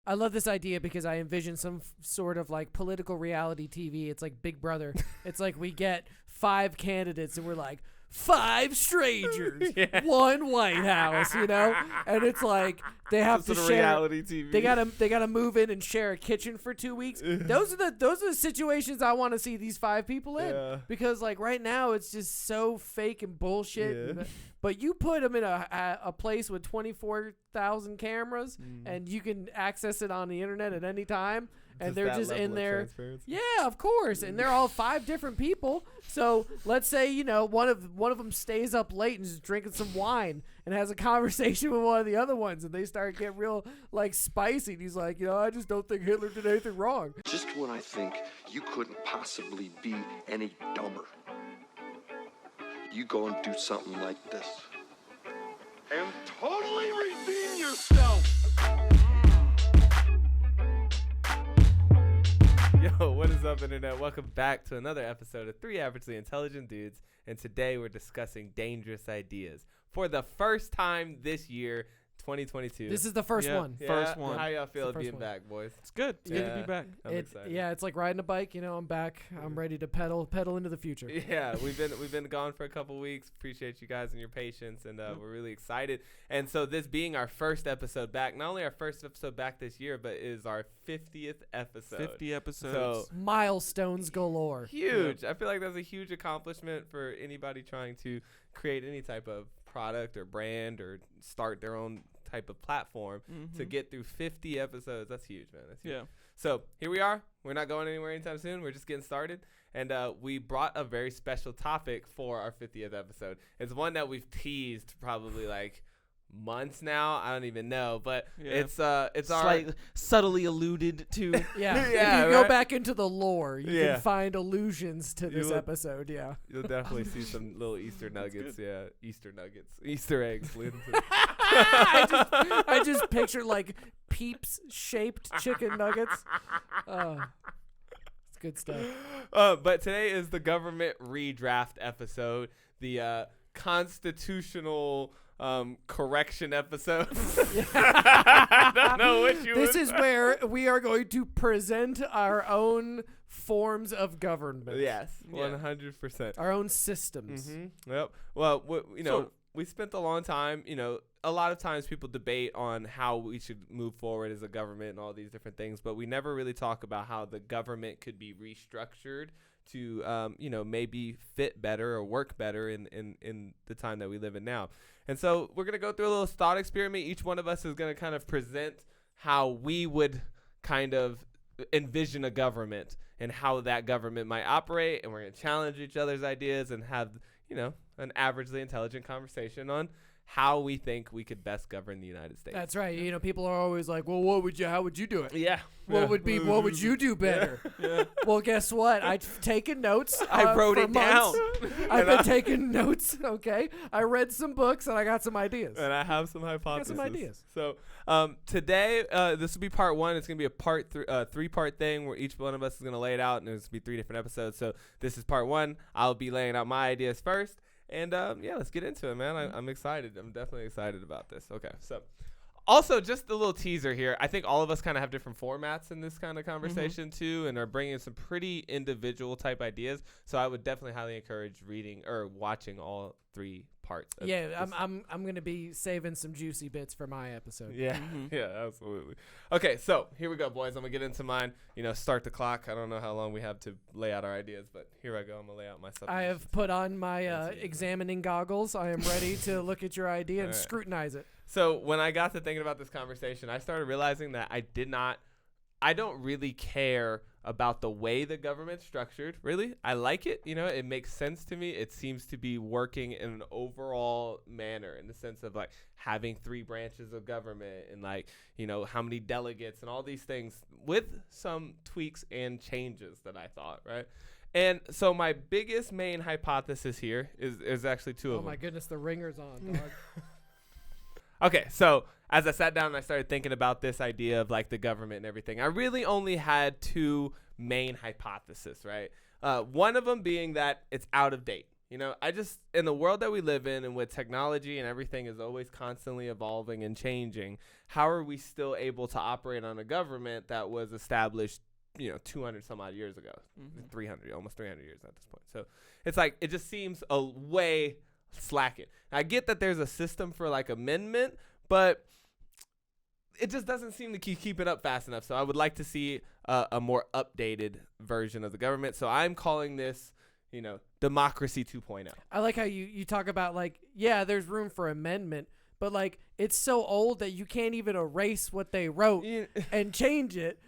I love this idea because I envision some sort of like political reality TV. It's like Big Brother. It's like we get 5 candidates and we're like 5 strangers, 1 White House, you know? And it's like they have to share reality TV. They gotta move in and share a kitchen for 2 weeks. Those are the situations I want to see these 5 people in because like right now it's just so fake and bullshit. Yeah. But you put them in a place with 24,000 cameras and you can access it on the internet at any time. And they're just in there. Yeah, of course. And they're all 5 different people. So let's say, you know, one of them stays up late and is drinking some wine and has a conversation with one of the other ones. And they start getting real, like, spicy. And he's like, you know, I just don't think Hitler did anything wrong. Just when I think you couldn't possibly be any dumber, you go and do something like this. And totally redeem yourself. Yo, what is up, Internet? Welcome back to another episode of 3 Averagely Intelligent Dudes. And today we're discussing dangerous ideas for the first time this year, 2022. This is the first one. Yeah. First one. How y'all feel first being one. back, boys? It's good. It's good to be back. I'm excited. Yeah, it's like riding a bike. You know, I'm back. I'm ready to pedal into the future. Yeah, we've been gone for a couple weeks. Appreciate you guys and your patience, and we're really excited. And so this being our first episode back, not only our first episode back this year, but it is our 50th episode. 50 episodes. So Milestones galore. huge. I feel like that's a huge accomplishment for anybody trying to create any type of product or brand or start their own type of platform to get through 50 episodes. That's huge, man. That's huge. Yeah. So here we are. We're not going anywhere anytime soon. We're just getting started. And we brought a very special topic for our 50th episode. It's one that we've teased probably like months now. I don't even know, but it's our subtly alluded to. Yeah. Yeah, If you go right? back into the lore, you Yeah. can find allusions to this will- episode. Yeah. You'll definitely see some little Easter nuggets. Yeah, Easter eggs. slid into it. I just pictured like Peeps shaped chicken nuggets. Oh, it's good stuff. But today is the government redraft episode, the constitutional correction episode. I don't know what you This would- is where we are going to present our own forms of government. Yes, 100%. Our own systems. Yep. Well, we spent a long time, a lot of times people debate on how we should move forward as a government and all these different things, but we never really talk about how the government could be restructured to, maybe fit better or work better in the time that we live in now. And so we're going to go through a little thought experiment. Each one of us is going to kind of present how we would kind of envision a government and how that government might operate. And we're going to challenge each other's ideas and have, an averagely intelligent conversation on how we think we could best govern the United States. That's right. People are always like, well, how would you do it? Yeah. What would you do better? Yeah. Well, guess what? I've taken notes. I wrote for it down. months. I've been taking notes. Okay. I read some books and I got some ideas. And I have some hypotheses. some ideas. So today, this will be part 1. It's going to be a 3-part thing where each one of us is going to lay it out, and there's going to be 3 different episodes. So this is part 1. I'll be laying out my ideas first. And, let's get into it, man. I'm excited. I'm definitely excited about this. Okay, so also just a little teaser here. I think all of us kind of have different formats in this kind of conversation, too, and are bringing some pretty individual type ideas. So I would definitely highly encourage reading or watching all 3 parts. Of Yeah, this. I'm gonna be saving some juicy bits for my episode. Yeah, yeah, absolutely. Okay, so here we go, boys. I'm gonna get into mine. Start the clock. I don't know how long we have to lay out our ideas, but here I go. I'm gonna lay out my stuff. I have put on my examining goggles. I am ready to look at your idea and All right. scrutinize it. So when I got to thinking about this conversation, I started realizing that I don't really care about the way the government's structured. Really, I like it. It makes sense to me. It seems to be working in an overall manner in the sense of like having 3 branches of government and like, how many delegates and all these things with some tweaks and changes that I thought, right? And so my biggest main hypothesis here is actually 2 of Oh them. my goodness, the ringer's on, dog. Okay, so as I sat down and I started thinking about this idea of like the government and everything, I really only had 2 main hypotheses, right? One of them being that it's out of date. I just, in the world that we live in and with technology and everything is always constantly evolving and changing, how are we still able to operate on a government that was established, 200 some odd years ago, 300, almost 300 years at this point. So it's like, it just seems a way slacking. I get that there's a system for like amendment, but it just doesn't seem to keep it up fast enough. So I would like to see a more updated version of the government. So I'm calling this, democracy 2.0. I like how you talk about like, yeah, there's room for amendment, but like it's so old that you can't even erase what they wrote and change it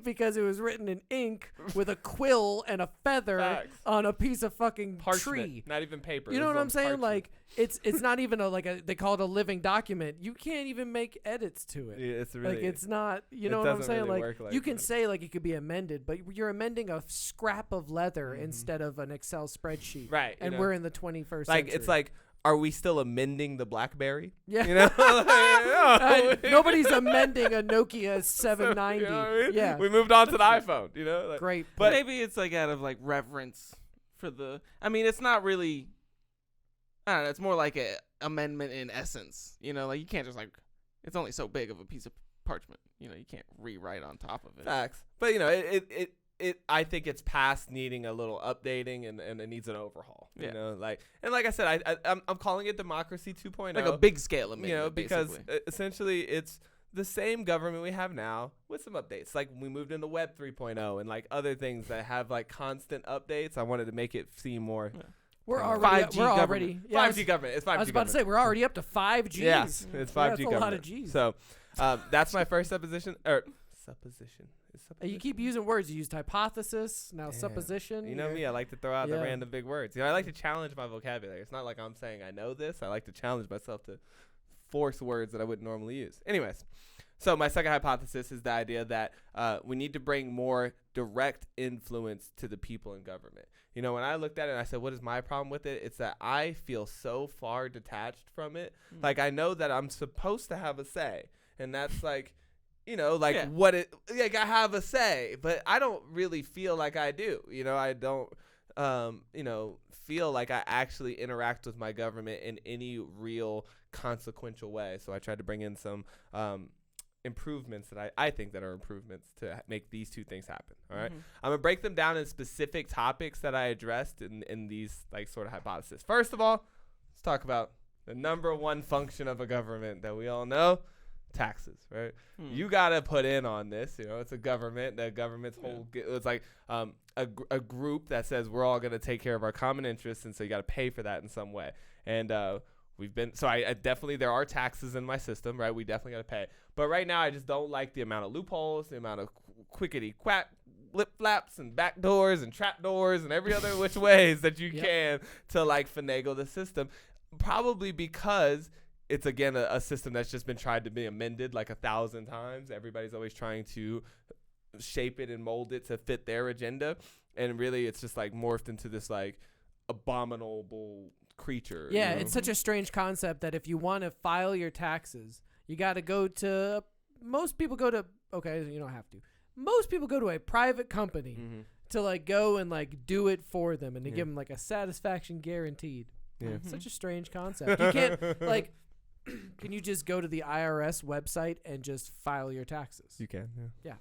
because it was written in ink with a quill and a feather on a piece of fucking parchment, tree. not even paper. You know what I'm saying? Like it's not even they call it a living document. You can't even make edits to it. Yeah, it's really like it's not. You know what I'm saying? Really like you can say like it could be amended, but you're amending a scrap of leather instead of an Excel spreadsheet. Right. And we're in the 21st like century. it's like, are we still amending the BlackBerry? Yeah. Nobody's amending a Nokia 790. You know what I mean? Yeah. We moved on to the iPhone, Like, great. But maybe it's like out of like reverence for it's not really, I don't know, it's more like a amendment in essence. Like you can't just like, it's only so big of a piece of parchment. You can't rewrite on top of it. Facts. But I think it's past needing a little updating and it needs an overhaul. Yeah. Like I said, I'm calling it democracy 2.0. Like a big scale amendment, because essentially it's the same government we have now with some updates. Like we moved into Web 3.0 and like other things that have like constant updates. I wanted to make it seem more. Yeah. We're already 5G government. It's 5G. I was about to say we're already up to 5Gs. Yes, it's 5G that's government. a lot of Gs. So that's my first supposition. You keep using words. You used hypothesis, now supposition. You know me, I like to throw out the random big words. I like to challenge my vocabulary. It's not like I'm saying I know this. I like to challenge myself to force words that I wouldn't normally use. Anyways, so my second hypothesis is the idea that we need to bring more direct influence to the people in government. When I looked at it and I said, what is my problem with it? It's that I feel so far detached from it. Like I know that I'm supposed to have a say. And that's like, what it, like I have a say, but I don't really feel like I do. I don't, feel like I actually interact with my government in any real consequential way. So I tried to bring in some improvements that I think that are improvements to make these two things happen. All right. I'm going to break them down in specific topics that I addressed in these like sort of hypotheses. First of all, let's talk about the number one function of a government that we all know. Taxes, right? You got to put in on this. It's a government. The government's whole, it's like a group that says we're all going to take care of our common interests. And so you got to pay for that in some way. And I definitely, there are taxes in my system, right? We definitely got to pay. But right now, I just don't like the amount of loopholes, the amount of quickety quack lip flaps and back doors and trap doors and every other which ways that you can to like finagle the system. Probably because it's, again, a system that's just been tried to be amended like 1,000 times. Everybody's always trying to shape it and mold it to fit their agenda. And really, it's just like morphed into this like abominable creature. Yeah, it's such a strange concept that if you want to file your taxes, you got to go to, most people go to, okay, you don't have to. Most people go to a private company to like go and like do it for them and to give them like a satisfaction guaranteed. Yeah. Such a strange concept. You can't like, can you just go to the IRS website and just file your taxes? You can, yeah.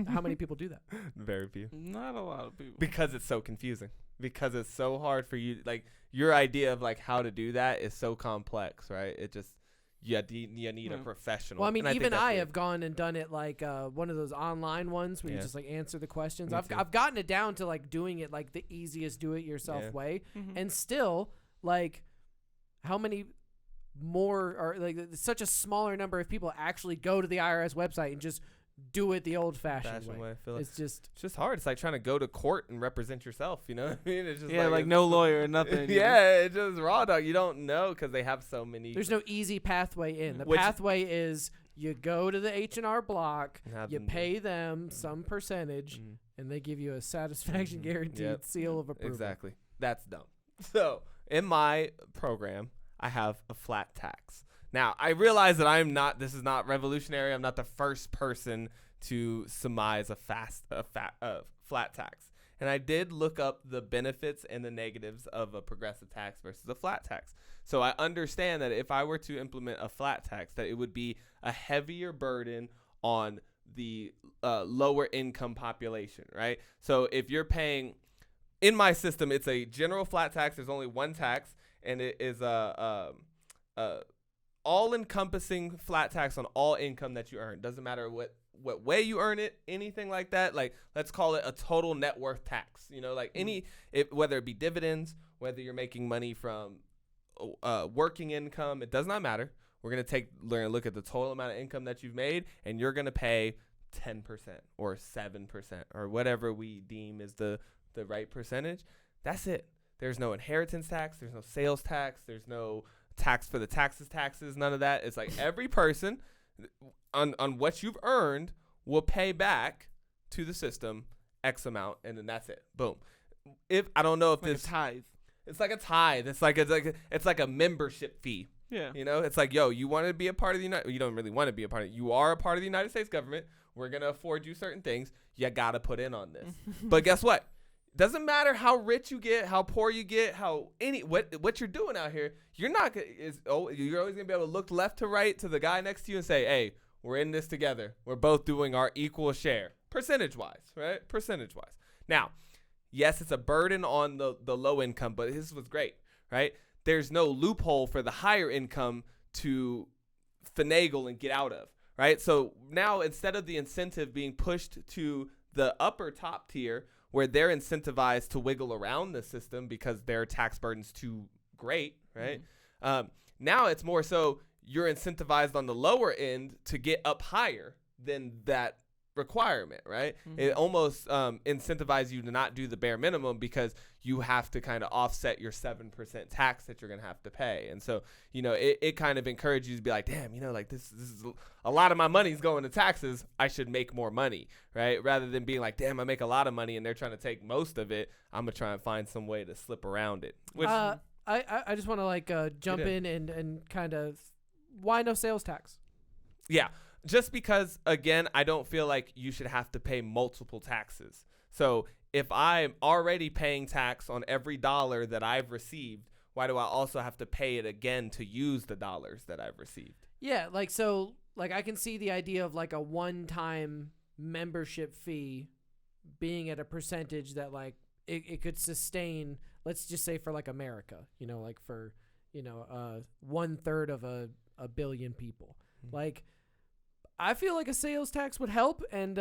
How many people do that? Very few. Not a lot of people. Because it's so confusing. Because it's so hard for you. Like, your idea of, like, how to do that is so complex, right? It just, you need a professional. Well, I mean, even I have gone and done it, like, one of those online ones where you just, like, answer the questions. I've gotten it down to, like, doing it, like, the easiest do-it-yourself way. And still, like, how many more are like such a smaller number of people actually go to the IRS website and just do it the old-fashioned way. It's just hard. It's like trying to go to court and represent yourself. You know what I mean? It's just like no lawyer or nothing. It's just raw dog. You don't know because they have so many. There's no easy pathway in. The pathway is you go to the H&R Block, you pay them some percentage, and they give you a satisfaction guaranteed seal of approval. Exactly. That's dumb. So in my program, I have a flat tax. Now, I realize that this is not revolutionary. I'm not the first person to surmise a flat tax. And I did look up the benefits and the negatives of a progressive tax versus a flat tax. So I understand that if I were to implement a flat tax, that it would be a heavier burden on the lower income population, right? So if you're paying, in my system, it's a general flat tax. There's only one tax, and it is a all-encompassing flat tax on all income that you earn. Doesn't matter what way you earn it, anything like that. Like, let's call it a total net worth tax. You know, like whether it be dividends, whether you're making money from working income, it does not matter. We're going to look at the total amount of income that you've made, and you're going to pay 10% or 7% or whatever we deem is the right percentage. That's it. There's no inheritance tax. There's no sales tax. There's no tax for the taxes, none of that. It's like every person on what you've earned will pay back to the system X amount, and then that's it. Boom. If I don't know if like this a tithe. It's like a tithe. It's like a membership fee. Yeah. You know, it's like, yo, you want to be a part of the you don't really want to be a part of it. You are a part of the United States government. We're going to afford you certain things. You got to put in on this. But guess what? Doesn't matter how rich you get, how poor you get, what you're doing out here. You're always going to be able to look left to right to the guy next to you and say, hey, we're in this together. We're both doing our equal share, percentage-wise, right? Percentage-wise. Now, yes, it's a burden on the low income, but this was great, right? There's no loophole for the higher income to finagle and get out of, right? So now instead of the incentive being pushed to the upper top tier where they're incentivized to wiggle around the system because their tax burden's too great, right? Mm-hmm. Now it's more so you're incentivized on the lower end to get up higher than that requirement, right? Mm-hmm. It almost incentivizes you to not do the bare minimum because you have to kind of offset your 7% tax that you're going to have to pay. And so, you know, it kind of encourages you to be like, damn, you know, like this is a lot of my money's going to taxes. I should make more money, right? Rather than being like, damn, I make a lot of money and they're trying to take most of it. I'm going to try and find some way to slip around it. Which I just want to jump in and kind of, why no sales tax? Yeah. Just because, again, I don't feel like you should have to pay multiple taxes. So if I'm already paying tax on every dollar that I've received, why do I also have to pay it again to use the dollars that I've received? Yeah, I can see the idea of like a one-time membership fee being at a percentage that it could sustain, let's just say for like America, you know, like for, you know, 1/3 of a billion people. Mm-hmm. Like, I feel like a sales tax would help, and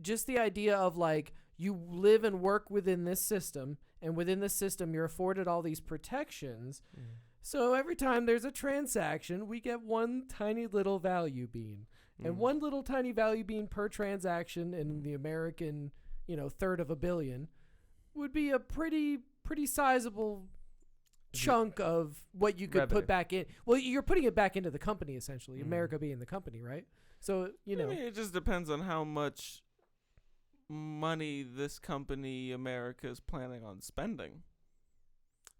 just the idea of like you live and work within this system, and within this system you're afforded all these protections. Mm. So every time there's a transaction, we get one tiny little value bean, and one little tiny value bean per transaction in the American, you know, 1/3 of a billion would be a pretty sizable chunk of what you could revenue. Put back in. Well, you're putting it back into the company essentially. America being the company, right? So, you know, I mean, it just depends on how much money this company, America, is planning on spending.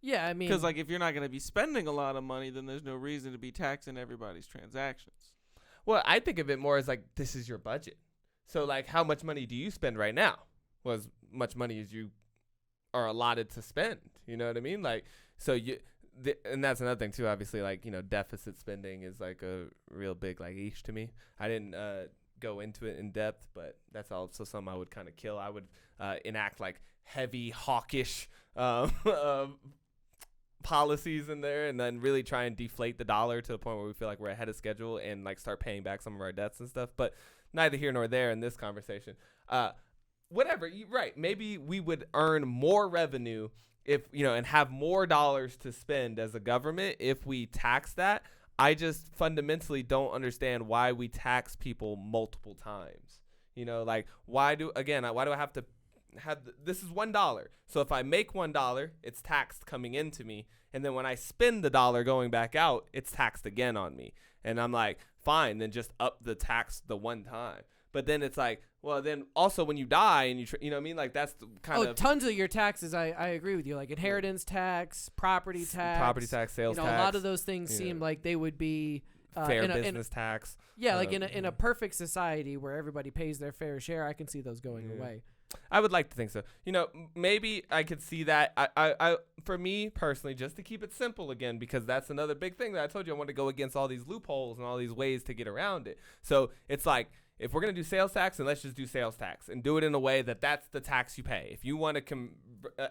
Yeah, I mean, because like if you're not going to be spending a lot of money, then there's no reason to be taxing everybody's transactions. Well, I think of it more as like this is your budget. So like, how much money do you spend right now? Well, as much money as you are allotted to spend. You know what I mean? Like, so and that's another thing too, obviously, like, you know, deficit spending is like a real big like ish to me. I didn't go into it in depth, but that's also something I would kind of kill. I would enact like heavy hawkish policies in there, and then really try and deflate the dollar to the point where we feel like we're ahead of schedule and like start paying back some of our debts and stuff. But neither here nor there in this conversation. Whatever, you're right. Maybe we would earn more revenue if, you know, and have more dollars to spend as a government if we tax that. I just fundamentally don't understand why we tax people multiple times. You know, like why do I have to have this is $1. So if I make $1, it's taxed coming into me, and then when I spend the dollar going back out, it's taxed again on me. And I'm like, fine, then just up the tax the one time. But then it's like, well, then also when you die and you know what I mean? Like that's the kind of. Tons of your taxes, I agree with you. Like inheritance tax, property tax, sales tax. A lot of those things seem like they would be. Fair business tax. Yeah, like in a perfect society where everybody pays their fair share, I can see those going away. I would like to think so. You know, maybe I could see that. I for me personally, just to keep it simple again, because that's another big thing that I told you I want to go against all these loopholes and all these ways to get around it. So it's like, if we're going to do sales tax, then let's just do sales tax and do it in a way that that's the tax you pay. If you want to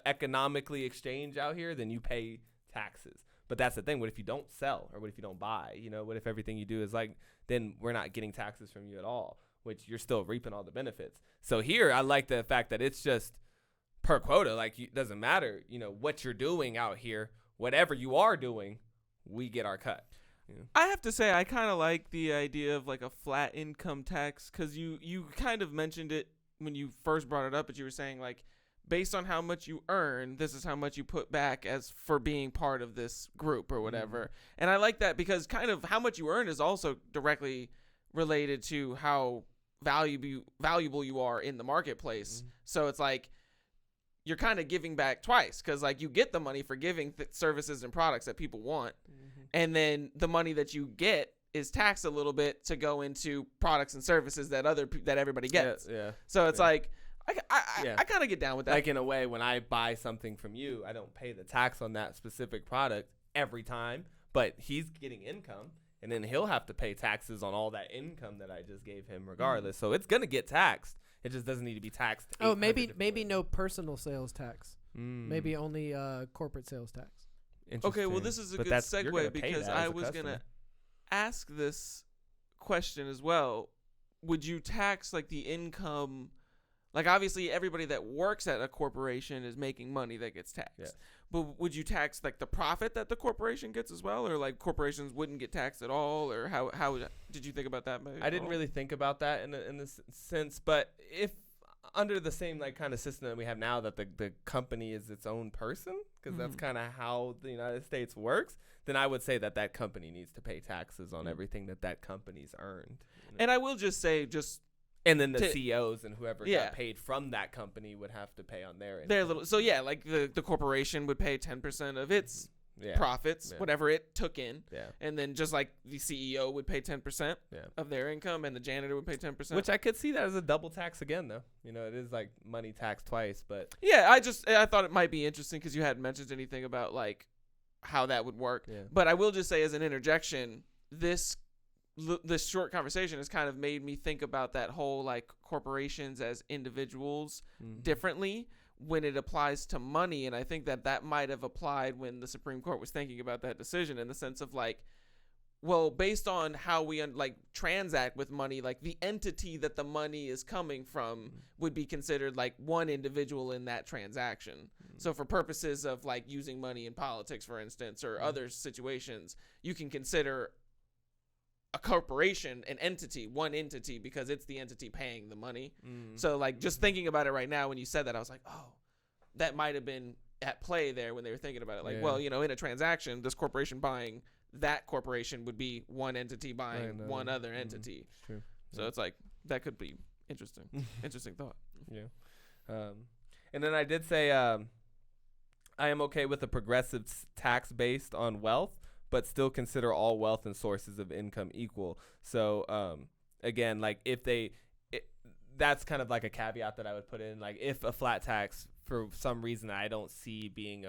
economically exchange out here, then you pay taxes. But that's the thing. What if you don't sell, or what if you don't buy? You know, what if everything you do is like, then we're not getting taxes from you at all, which you're still reaping all the benefits. So here, I like the fact that it's just per quota. Like, it doesn't matter, you know, what you're doing out here. Whatever you are doing, we get our cut. Yeah. I have to say, I kind of like the idea of like a flat income tax, because you kind of mentioned it when you first brought it up, but you were saying like, based on how much you earn, this is how much you put back as for being part of this group or whatever. Mm-hmm. And I like that, because kind of how much you earn is also directly related to how valuable you are in the marketplace. Mm-hmm. So it's like you're kind of giving back twice, because like you get the money for giving services and products that people want, mm-hmm. and then the money that you get is taxed a little bit to go into products and services that everybody gets. Yeah. So it's like I kind of get down with that. Like, in a way, when I buy something from you, I don't pay the tax on that specific product every time, but he's getting income, and then he'll have to pay taxes on all that income that I just gave him regardless. Mm. So it's going to get taxed. It just doesn't need to be taxed. Oh, maybe no personal sales tax. Mm. Maybe only corporate sales tax. Okay, well, this is a good segue, because I was going to ask this question as well. Would you tax like the income? Like, obviously, everybody that works at a corporation is making money that gets taxed. Yeah. But would you tax, like, the profit that the corporation gets as well? Or, like, corporations wouldn't get taxed at all? Or how did you think about that? I didn't really think about that in this sense. But if under the same, like, kind of system that we have now, that the company is its own person, because mm-hmm. that's kind of how the United States works, then I would say that company needs to pay taxes on everything that company's earned. You know? And I will just say, and then the CEOs and whoever got paid from that company would have to pay on their little. So yeah, like the corporation would pay 10% of its profits, whatever it took in, and then just like the CEO would pay 10% of their income, and the janitor would pay 10%. Which I could see that as a double tax again, though. You know, it is like money tax twice, but yeah, I thought it might be interesting, because you hadn't mentioned anything about like how that would work. Yeah. But I will just say, as an interjection, this short conversation has kind of made me think about that whole like corporations as individuals mm-hmm. differently when it applies to money. And I think that might have applied when the Supreme Court was thinking about that decision, in the sense of like, well, based on how we like transact with money, like the entity that the money is coming from mm-hmm. would be considered like one individual in that transaction. Mm-hmm. So for purposes of like using money in politics, for instance, or mm-hmm. other situations, you can consider a corporation an entity, one entity, because it's the entity paying the money. Mm. So like, just thinking about it right now, when you said that, I was like, oh, that might have been at play there when they were thinking about it. Like, well, you know, in a transaction, this corporation buying that corporation would be one entity buying one other entity. It's true. So it's like, that could be interesting. Interesting thought. Yeah. And then I did say I am okay with a progressive tax based on wealth, but still consider all wealth and sources of income equal. So, again, like that's kind of like a caveat that I would put in. Like, if a flat tax, for some reason I don't see being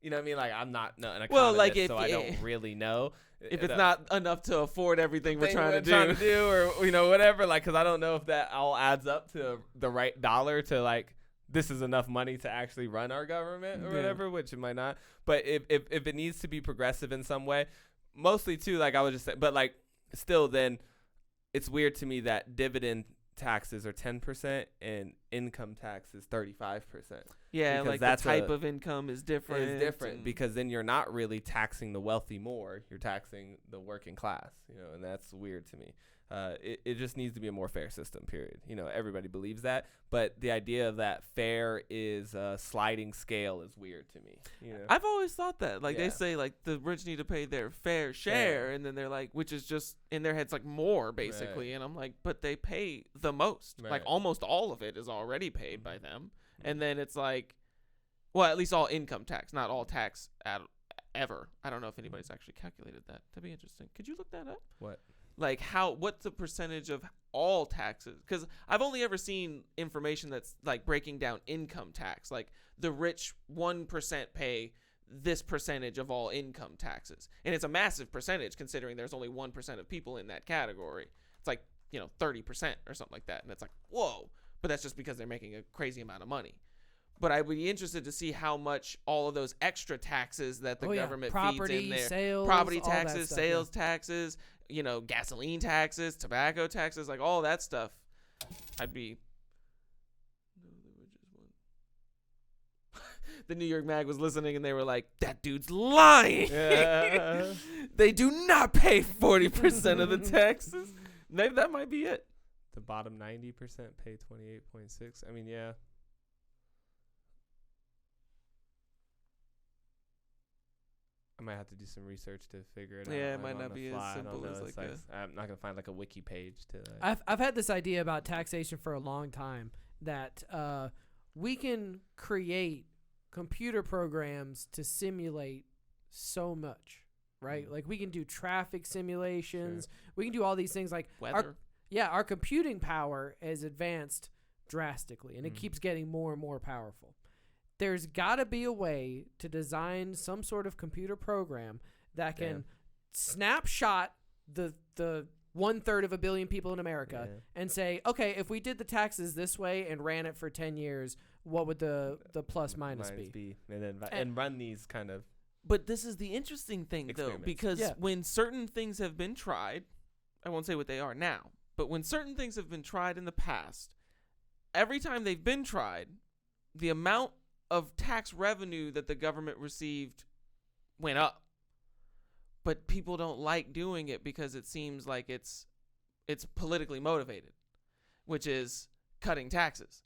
you know what I mean? Like, I'm not an economist, well, like so I don't really know. If it's not enough to afford everything we're trying to do, or, you know, whatever, like, because I don't know if that all adds up to the right dollar to, like, this is enough money to actually run our government or whatever, which it might not. But if it needs to be progressive in some way, mostly too, like I would just say, but like still, then it's weird to me that dividend taxes are 10% and income tax is 35%. Yeah, because like the type of income is different. It's different because then you're not really taxing the wealthy more. You're taxing the working class, you know, and that's weird to me. It just needs to be a more fair system, period. You know, everybody believes that, but the idea of that fair is a sliding scale is weird to me. You know? I've always thought that. Like, they say, like, the rich need to pay their fair share, and then they're like, which is just, in their heads, like, more, basically. Right. And I'm like, but they pay the most. Right. Like, almost all of it is already paid by them. And then it's like, well, at least all income tax, not all tax ever. I don't know if anybody's actually calculated that. That'd be interesting. Could you look that up? What? Like what's the percentage of all taxes? Because I've only ever seen information that's like breaking down income tax. Like the rich 1% pay this percentage of all income taxes. And it's a massive percentage considering there's only 1% of people in that category. It's like, 30% or something like that. And it's like, whoa. But that's just because they're making a crazy amount of money. But I would be interested to see how much all of those extra taxes that the government feeds in there. Sales, property taxes, sales taxes, gasoline taxes, tobacco taxes, like all that stuff. I'd be... The New York Mag was listening and they were like, that dude's lying. Yeah. They do not pay 40% of the taxes. Maybe that might be it. The bottom 90% pay 28.6. I mean, yeah. I might have to do some research to figure it out. Yeah, it might not be as simple as like I'm not gonna find like a wiki page to. I've had this idea about taxation for a long time that we can create computer programs to simulate so much, right? Like we can do traffic simulations. Sure. We can do all these things like weather. Our computing power has advanced drastically, and it keeps getting more and more powerful. There's got to be a way to design some sort of computer program that can snapshot the 1/3 of a billion people in America and say, okay, if we did the taxes this way and ran it for 10 years, what would the plus minus be? And then and run these kind of. But this is the interesting thing, though, because when certain things have been tried, I won't say what they are now, but when certain things have been tried in the past, every time they've been tried, the amount of tax revenue that the government received went up. But people don't like doing it because it seems like it's politically motivated, which is cutting taxes.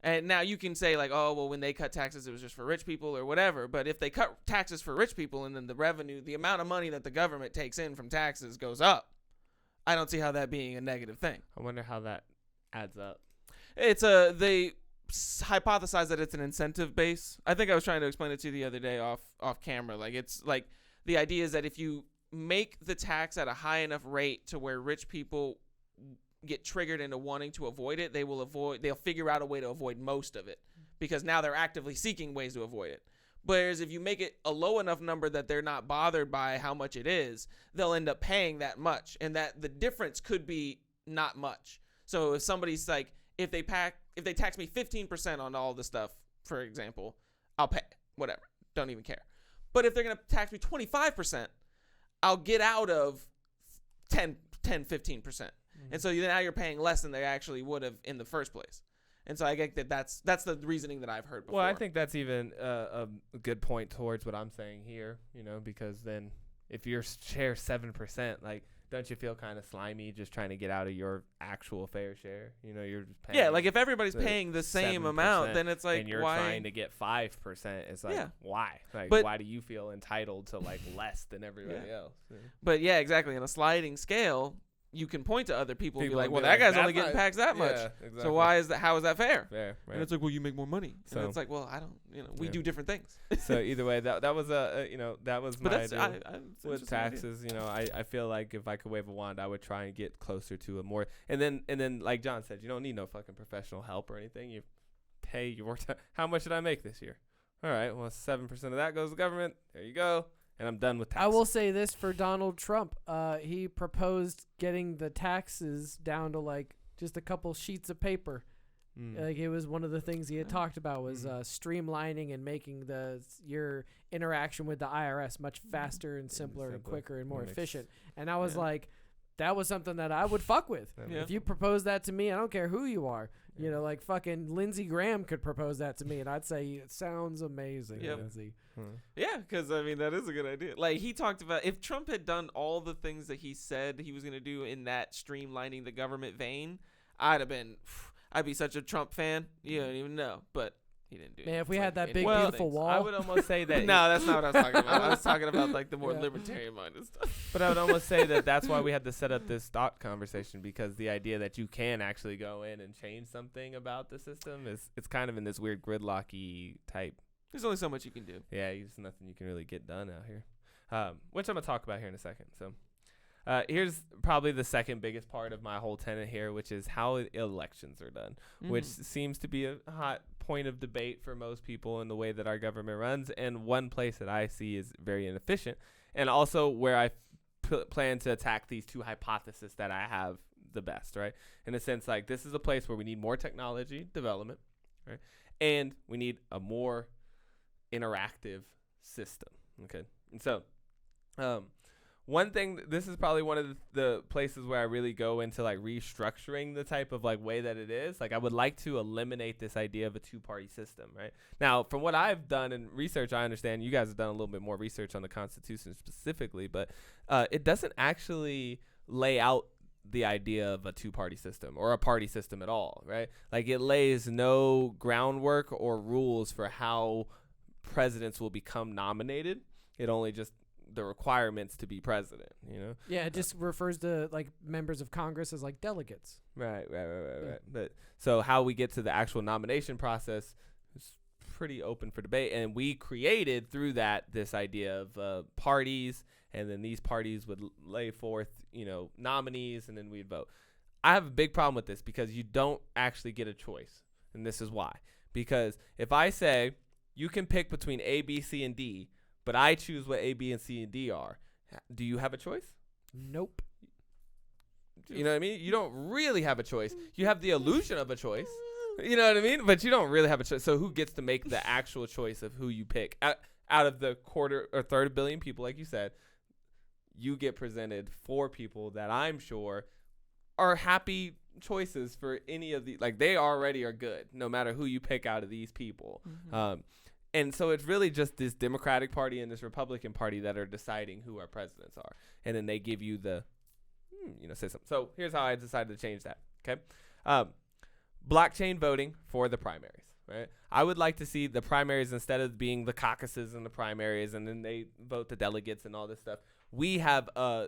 And now you can say like, oh, well, when they cut taxes, it was just for rich people or whatever. But if they cut taxes for rich people and then the revenue, the amount of money that the government takes in from taxes goes up, I don't see how that being a negative thing. I wonder how that adds up. They hypothesize that it's an incentive base. I think I was trying to explain it to you the other day off camera. Like it's like the idea is that if you make the tax at a high enough rate to where rich people get triggered into wanting to avoid it, they'll figure out a way to avoid most of it because now they're actively seeking ways to avoid it. Whereas if you make it a low enough number that they're not bothered by how much it is, they'll end up paying that much, and that the difference could be not much. So if somebody's like, if they tax me 15% on all the stuff, for example, I'll pay whatever, don't even care. But if they're going to tax me 25%, I'll get out of 15%. And so now you're paying less than they actually would have in the first place. And so I get that's the reasoning that I've heard before. Well, I think that's even a good point towards what I'm saying here, because then if your share 7%, like, don't you feel kind of slimy just trying to get out of your actual fair share? You're just paying. Yeah, like if everybody's paying the same amount, then it's like, and you're why? Trying to get 5%. It's like, why? Like, why do you feel entitled to like less than everybody else? Yeah. But yeah, exactly. On a sliding scale, you can point to other people and be like, well, that guy's only getting taxed that much. Yeah, exactly. So how is that fair? Fair, right. And it's like, well, you make more money. So and it's like, well, I don't, we do different things. So either way, that was that was my idea with taxes. I feel like if I could wave a wand, I would try and get closer to a more, and then like John said, you don't need no fucking professional help or anything. You pay your how much did I make this year? All right, well, 7% of that goes to the government. There you go. And I'm done with taxes. I will say this for Donald Trump. He proposed getting the taxes down to like just a couple sheets of paper. Like it was one of the things he had talked about was streamlining and making your interaction with the IRS much faster and simpler and quicker and more efficient. And I was like, that was something that I would fuck with. Yeah. If you propose that to me, I don't care who you are. Like fucking Lindsey Graham could propose that to me, and I'd say it sounds amazing. Yep. Lindsey. Yeah, because that is a good idea. Like he talked about, if Trump had done all the things that he said he was going to do in that streamlining the government vein, I'd be such a Trump fan. You don't even know, but he didn't do it. Man, if we had that big beautiful wall, I would almost say that. No, that's not what I was talking about. I was talking about like the more libertarian minded stuff. But I would almost say that's why we had to set up this thought conversation, because the idea that you can actually go in and change something about the system it's kind of in this weird gridlocky type. There's only so much you can do. Yeah, there's nothing you can really get done out here, which I'm gonna talk about here in a second. So, Here's probably the second biggest part of my whole tenet here, which is how elections are done, which seems to be a hot point of debate for most people in the way that our government runs. And one place that I see is very inefficient, and also where I plan to attack these two hypotheses that I have the best, right? In a sense, like, this is a place where we need more technology development, right? And we need a more interactive system, okay? And so, one thing, this is probably one of the places where I really go into like restructuring the type of like way that it is. Like, I would like to eliminate this idea of a two-party system, right? Now, from what I've done in research, I understand you guys have done a little bit more research on the Constitution specifically, but it doesn't actually lay out the idea of a two-party system or a party system at all, right? Like, it lays no groundwork or rules for how presidents will become nominated. It only just the requirements to be president, you know? Yeah, it just refers to like members of Congress as like delegates. Right. But so how we get to the actual nomination process is pretty open for debate, and we created through that this idea of parties, and then these parties would lay forth, you know, nominees, and then we'd vote. I have a big problem with this because you don't actually get a choice, and this is why. Because if I say you can pick between A, B, C, and D, but I choose what A, B, and C, and D are, do you have a choice? Nope. You know what I mean? You don't really have a choice. You have the illusion of a choice. You know what I mean? But you don't really have a choice. So who gets to make the actual choice of who you pick? Out of the quarter or third billion people, like you said, you get presented 4 people that I'm sure are happy choices for any of the, like, they already are good no matter who you pick out of these people. And so it's really just this Democratic Party and this Republican Party that are deciding who our presidents are. And then they give you the, say something. So here's how I decided to change that. Okay. Blockchain voting for the primaries, right? I would like to see the primaries, instead of being the caucuses and the primaries and then they vote the delegates and all this stuff, we have a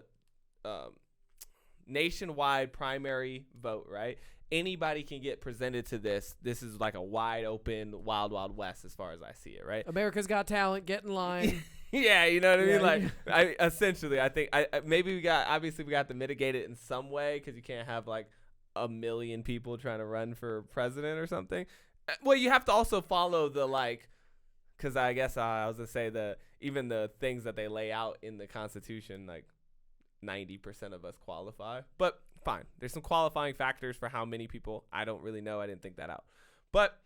nationwide primary vote, right? Anybody can get presented to this. This is like a wide open, wild, wild west as far as I see it, right? America's Got Talent, get in line. Yeah, you know what I mean? Like, essentially, I think maybe we got to mitigate it in some way, because you can't have like 1 million people trying to run for president or something. Well, you have to also follow the, like, because I guess I was going to say even the things that they lay out in the Constitution, like 90% of us qualify. But fine. There's some qualifying factors for how many people. I don't really know. I didn't think that out. But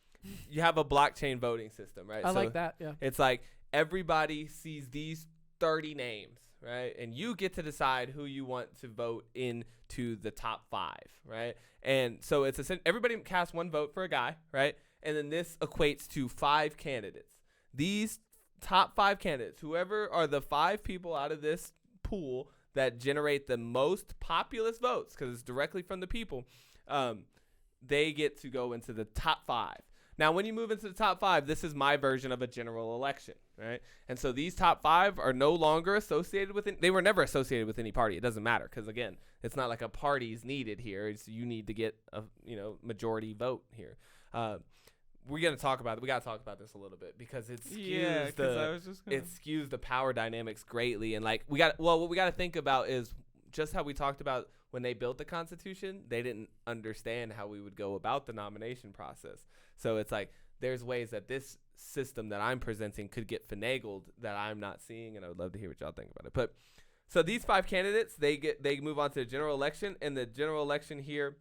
you have a blockchain voting system, right? I like that, yeah. It's like everybody sees these 30 names, right? And you get to decide who you want to vote into the top 5, right? And so it's everybody casts 1 vote for a guy, right? And then this equates to 5 candidates. These top 5 candidates, whoever are the 5 people out of this pool that generate the most populous votes, because it's directly from the people, they get to go into the top 5. Now, when you move into the top 5, this is my version of a general election, right? And so these top 5 are no longer associated with it. They were never associated with any party. It doesn't matter, because, again, it's not like a party's needed here. It's you need to get a majority vote here. We got to talk about this a little bit, because it skews it skews the power dynamics greatly. And like what we got to think about is just how we talked about when they built the Constitution. They didn't understand how we would go about the nomination process. So it's like there's ways that this system that I'm presenting could get finagled that I'm not seeing, and I would love to hear what y'all think about it. But so these 5 candidates, they move on to the general election, and the general election here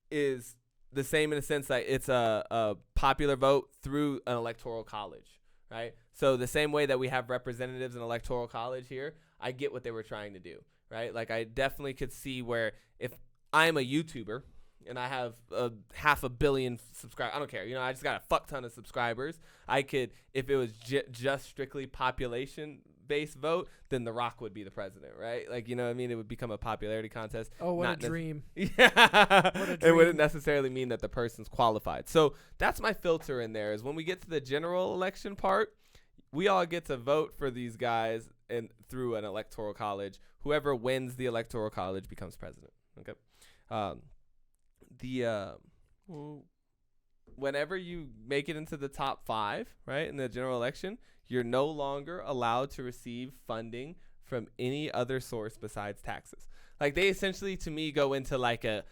is the same in a sense that it's a popular vote through an electoral college, right? So the same way that we have representatives in electoral college here, I get what they were trying to do, right? Like, I definitely could see where if I'm a YouTuber and I have 500 million subscribers, I don't care. I just got a fuck ton of subscribers. I could, if it was just strictly population-based vote, then The Rock would be the president, right? Like, you know what I mean? It would become a popularity contest. Oh, what a dream. Yeah. What a dream. It wouldn't necessarily mean that the person's qualified. So that's my filter in there, is when we get to the general election part, we all get to vote for these guys and through an electoral college. Whoever wins the electoral college becomes president. Okay. Whenever you make it into the top 5, right, in the general election, you're no longer allowed to receive funding from any other source besides taxes. Like they essentially to me go into like a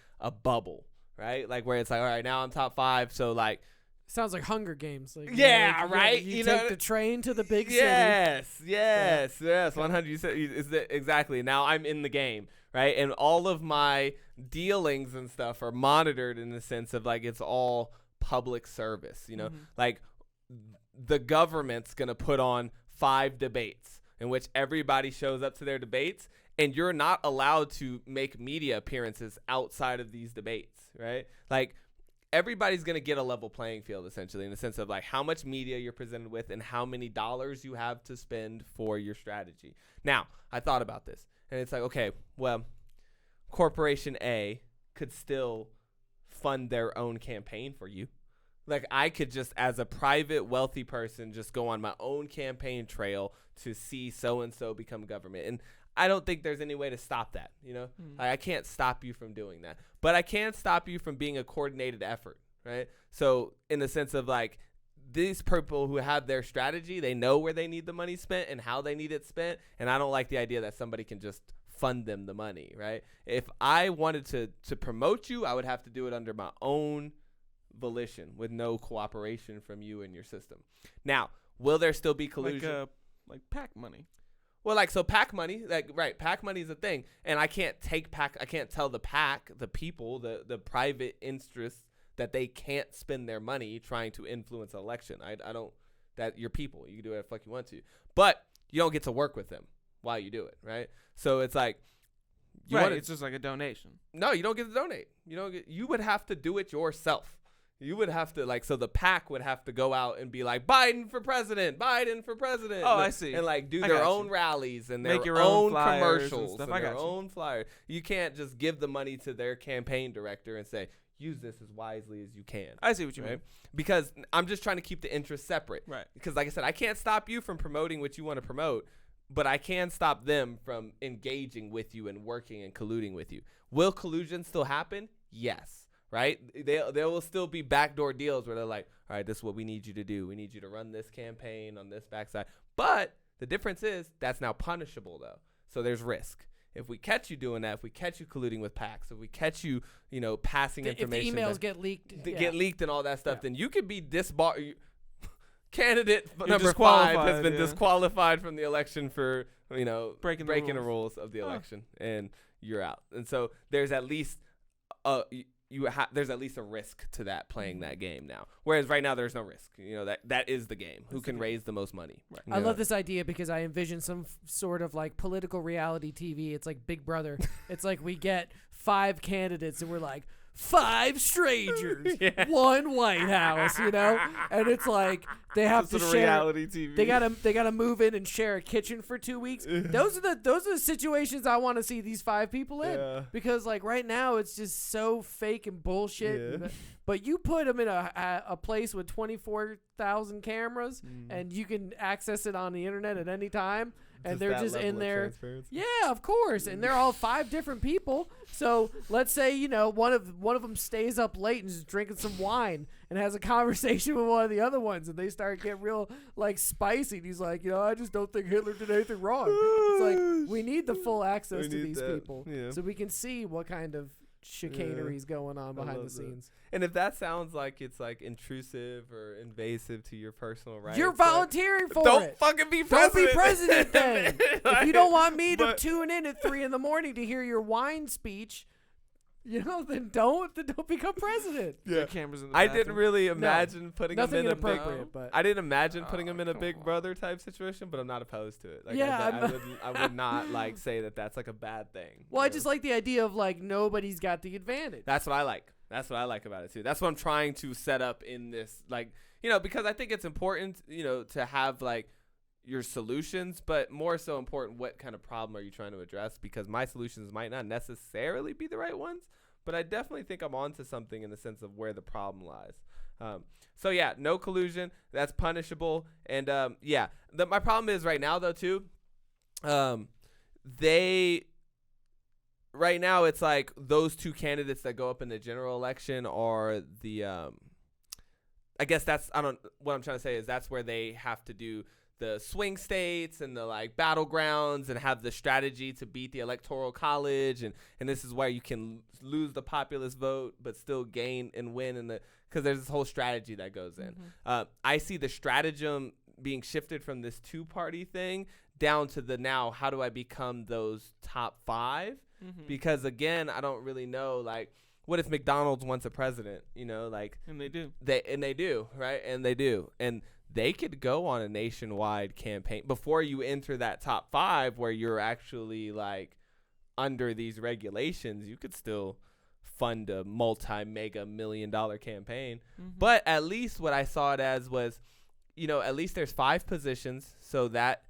bubble, right? Like where it's like, all right, now I'm top 5. So like, sounds like Hunger Games. Like, yeah, like, right. You take the train to the big city. Yes. 100. You said exactly. Now I'm in the game, right? And all of my dealings and stuff are monitored in the sense of like it's all public service. Like the government's gonna put on 5 debates in which everybody shows up to their debates, and you're not allowed to make media appearances outside of these debates, right? Like. Everybody's going to get a level playing field, essentially, in the sense of like how much media you're presented with and how many dollars you have to spend for your strategy. Now, I thought about this, and it's like, okay, well, Corporation A could still fund their own campaign for you. Like I could just, as a private wealthy person, just go on my own campaign trail to see so-and-so become government. And I don't think there's any way to stop that, Like, I can't stop you from doing that, but I can stop you from being a coordinated effort, right? So in the sense of like these people who have their strategy, they know where they need the money spent and how they need it spent. And I don't like the idea that somebody can just fund them the money, right? If I wanted to promote you, I would have to do it under my own volition with no cooperation from you and your system. Now, will there still be collusion? Like PAC money. Well, like, so PAC money, like, right, PAC money is a thing, and I can't tell the PAC, the people, the private interests, that they can't spend their money trying to influence an election. I don't, that you're people, you can do whatever the fuck you want to, but you don't get to work with them while you do it, right? So it's like, it's just like a donation. No, you don't get to donate. You would have to do it yourself. You would have to, like, so the PAC would have to go out and be like, Biden for president. Oh, I see. And, like, do their own rallies and make their your own flyers commercials and their own flyers. You can't just give the money to their campaign director and say, use this as wisely as you can. I see what you mean. Because I'm just trying to keep the interests separate. Right. Because, like I said, I can't stop you from promoting what you want to promote, but I can stop them from engaging with you and working and colluding with you. Will collusion still happen? Yes. Right? There will still be backdoor deals where they're like, all right, this is what we need you to do. We need you to run this campaign on this backside. But the difference is that's now punishable, though. So there's risk. If we catch you doing that, if we catch you colluding with PACs, if we catch you, passing information. If the emails get leaked. Get leaked and all that stuff, then you could be disbarred. Candidate number 5 has been disqualified from the election for, breaking the rules of the election, and you're out. And so there's at least there's at least a risk to that playing that game now. Whereas right now there's no risk. That is the game. Who can raise the most money? Right. I love this idea because I envision some sort of like political reality TV. It's like Big Brother. It's like we get 5 candidates and we're like 5 strangers, 1 White House, and it's like they have to share reality TV. They gotta move in and share a kitchen for 2 weeks. Those are the situations I want to see these 5 people in, because like right now it's just so fake and bullshit. But you put them in a place with 24,000 cameras and you can access it on the internet at any time. And they're just in there. Yeah, of course. And they're all 5 different people. So let's say, one of them stays up late and is drinking some wine and has a conversation with one of the other ones, and they start getting real like spicy. And he's like, I just don't think Hitler did anything wrong. It's like we need the full access to these people so we can see what kind of chicanery is going on behind the scenes. And if that sounds like it's like intrusive or invasive to your personal rights, you're volunteering for don't it. Fucking be president. Don't be president then. If you don't want me to tune in at 3 a.m. to hear your wine speech, then don't become president. Yeah. Cameras in the I bathroom. didn't really imagine putting him in I didn't imagine putting him in a Big Brother type situation, but I'm not opposed to it. Like, I would not like say that that's like a bad thing. Well, I just like the idea of like nobody's got the advantage. That's what I like. That's what I like about it too. That's what I'm trying to set up in this, like, because I think it's important, to have like your solutions, but more so important, what kind of problem are you trying to address? Because my solutions might not necessarily be the right ones, but I definitely think I'm onto something in the sense of where the problem lies. So yeah, no collusion. That's punishable. And my problem is right now though too, right now it's like those 2 candidates that go up in the general election are the I guess what I'm trying to say is that's where they have to do the swing states and the like battlegrounds and have the strategy to beat the electoral college, and this is where you can lose the populist vote but still gain and win in the, because there's this whole strategy that goes in. I see the stratagem being shifted from this 2-party thing down to the now how do I become those top 5, because again I don't really know, like, what if McDonald's wants a president, you know, like, and they do, right, and they do, and they could go on a nationwide campaign before you enter that top 5 where you're actually like under these regulations. You could still fund a multi-mega $1 million campaign. But at least what I saw it as was, you know, at least there's 5 positions, so that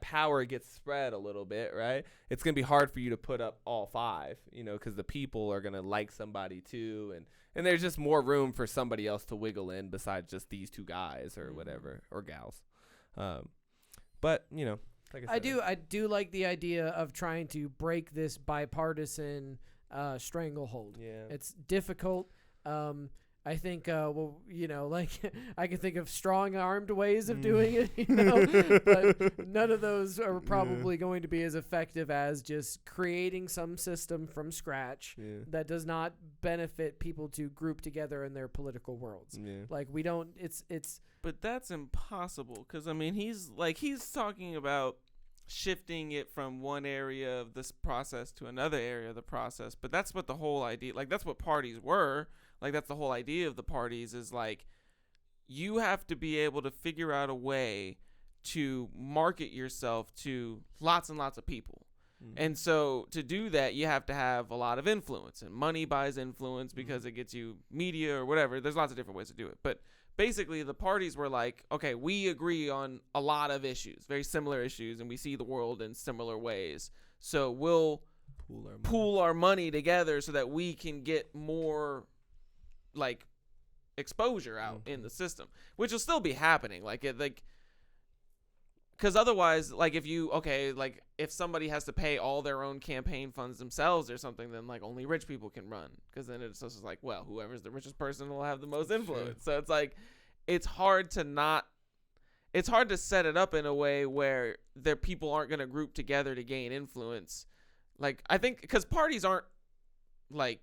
power gets spread a little bit, right? It's going to be hard for you to put up all 5, you know, because the people are going to like somebody too, and there's just more room for somebody else to wiggle in besides just these 2 guys or whatever, or gals. But, you know, like I said, I do like the idea of trying to break this bipartisan stranglehold. Yeah. It's difficult. I think, well, you know, like I can think of strong-armed ways of doing it, you know, but none of those are probably going to be as effective as just creating some system from scratch that does not benefit people to group together in their political worlds. Like we don't, it's. But that's impossible because, I mean, he's talking about shifting it from one area of this process to another area of the process. But that's what the whole idea, like that's what parties were. Like, that's the whole idea of the parties is, like, you have to be able to figure out a way to market yourself to lots and lots of people. And so to do that, you have to have a lot of influence. And money buys influence because it gets you media or whatever. There's lots of different ways to do it. But basically, the parties were like, okay, we agree on a lot of issues, very similar issues, and we see the world in similar ways. So we'll pool our money together so that we can get more like exposure out in the system, which will still be happening. Because otherwise, like if somebody has to pay all their own campaign funds themselves or something, then like only rich people can run, because then it's just like, well, whoever's the richest person will have the most influence. So it's like, it's hard to set it up in a way where their people aren't going to group together to gain influence. Like, I think because parties aren't like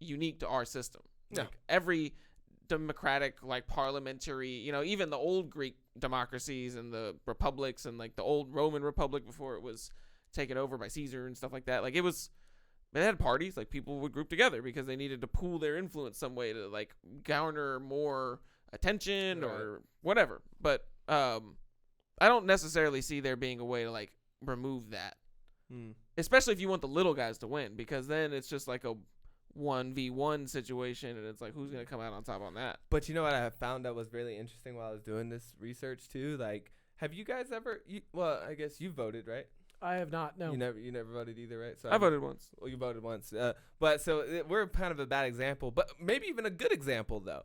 unique to our system. Like every democratic, like parliamentary, you know, even the old Greek democracies and the republics and like the old Roman Republic before it was taken over by Caesar and stuff like that. Like they had parties, like people would group together because they needed to pool their influence some way to like garner more attention or whatever. But I don't necessarily see there being a way to like remove that, especially if you want the little guys to win, because then it's just like a 1v1 situation, and it's like, who's gonna come out on top on that? But you know what I found that was really interesting while I was doing this research too? Like, have you guys ever? Well, I guess you voted, right? I have not. No, you never voted either, right? So I voted once. Well, you voted once, but so we're kind of a bad example, but maybe even a good example though.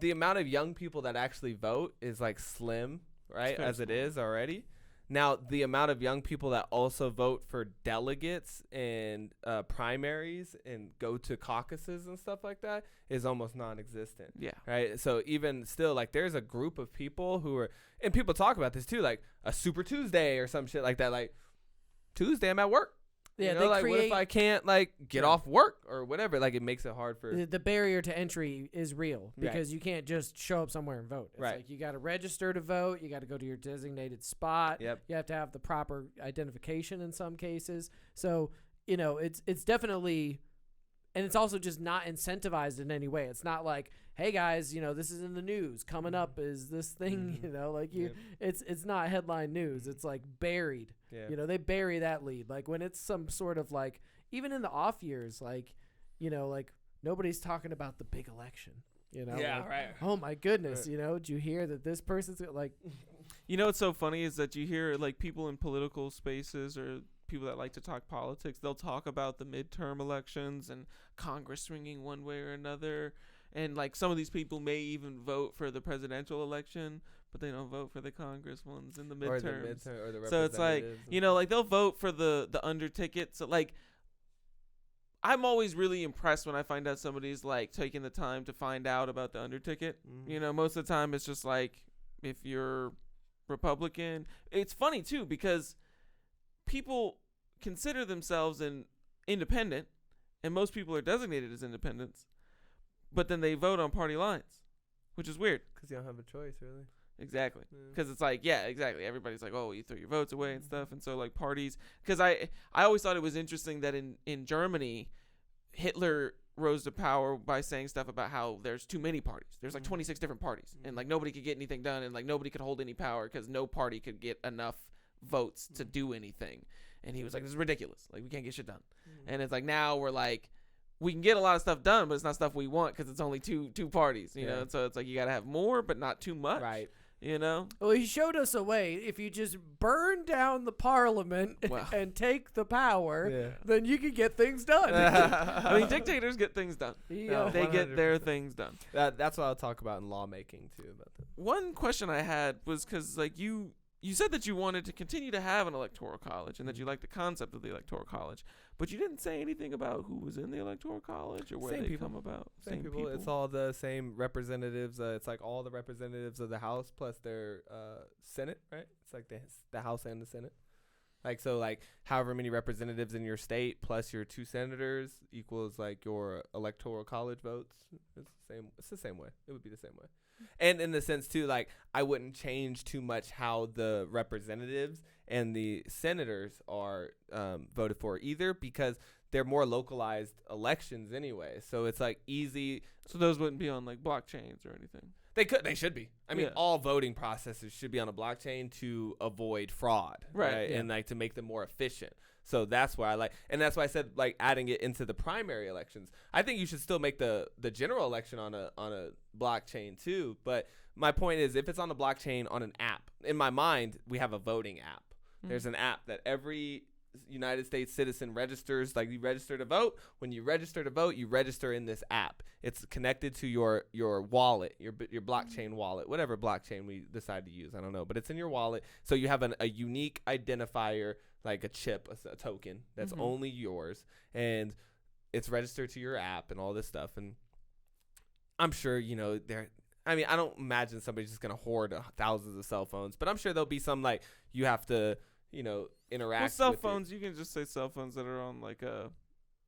The amount of young people that actually vote is like slim, right? As it is already. Now, the amount of young people that also vote for delegates and primaries and go to caucuses and stuff like that is almost non-existent. Yeah. Right? So even still, like, there's a group of people who are, and people talk about this too, like a Super Tuesday or some shit like that. Like, Tuesday, I'm at work. Yeah, you know, like, what if I can't, like, get off work or whatever? Like, it makes it hard for... The barrier to entry is real because you can't just show up somewhere and vote. It's like you got to register to vote. You got to go to your designated spot. Yep. You have to have the proper identification in some cases. So, you know, it's definitely... And it's also just not incentivized in any way. It's not like, hey, guys, you know, this is in the news. Coming up is this thing, you know, like it's not headline news. It's like buried. Yeah. You know, they bury that lead. Like when it's some sort of like, even in the off years, like, you know, like nobody's talking about the big election, you know? Yeah, like, right. Oh my goodness. You know, did you hear that this person's like, you know, what's so funny is that you hear like people in political spaces or people that like to talk politics, they'll talk about the midterm elections and Congress swinging one way or another. And like some of these people may even vote for the presidential election, but they don't vote for the Congress ones in the midterms. Or the so it's like, you know, like they'll vote for the under ticket. So like, I'm always really impressed when I find out somebody's like taking the time to find out about the underticket. You know, most of the time it's just like if you're Republican. It's funny too because people consider themselves an independent, and most people are designated as independents, but then they vote on party lines, which is weird. Because you don't have a choice, really. Exactly. Because it's like, yeah, exactly. Everybody's like, oh, you throw your votes away and stuff. And so like parties, because I always thought it was interesting that in Germany, Hitler rose to power by saying stuff about how there's too many parties. There's like 26 different parties, and like nobody could get anything done, and like nobody could hold any power because no party could get enough votes to do anything. And he was like, this is ridiculous. Like, we can't get shit done. And it's like, now we're like, we can get a lot of stuff done, but it's not stuff we want because it's only two parties, you know? So it's like, you got to have more, but not too much. Right. You know? Well, he showed us a way. If you just burn down the parliament and take the power, then you can get things done. I mean, dictators get things done. Yeah. They get their things done. That's what I'll talk about in lawmaking, too. About that. One question I had was because, like, you said that you wanted to continue to have an electoral college and that you liked the concept of the electoral college, but you didn't say anything about who was in the electoral college or where they come about. Same people. It's all the same representatives. It's like all the representatives of the House plus their Senate, right? It's like the House and the Senate. Like, so, like, however many representatives in your state plus your 2 senators equals, like, your electoral college votes. It's the same way. It would be the same way. And in the sense, too, like, I wouldn't change too much how the representatives and the senators are voted for either because they're more localized elections anyway. So it's, like, easy. So those wouldn't be on, like, blockchains or anything? They should be. I mean, all voting processes should be on a blockchain to avoid fraud, right? And like to make them more efficient. So that's why I like, and that's why I said like adding it into the primary elections. I think you should still make the general election on a blockchain too. But my point is, if it's on the blockchain on an app, in my mind, we have a voting app. There's an app that every United States citizen registers, like you register to vote. When you register to vote, you register in this app. It's connected to your wallet, your blockchain wallet, whatever blockchain we decide to use. I don't know, but it's in your wallet. So you have a unique identifier, like a chip, a token that's only yours, and it's registered to your app and all this stuff. And I'm sure, you know, I mean, I don't imagine somebody's just going to hoard thousands of cell phones, but I'm sure there'll be some, like, you have to, you know, interact with cell phones, you can just say cell phones that are on, like,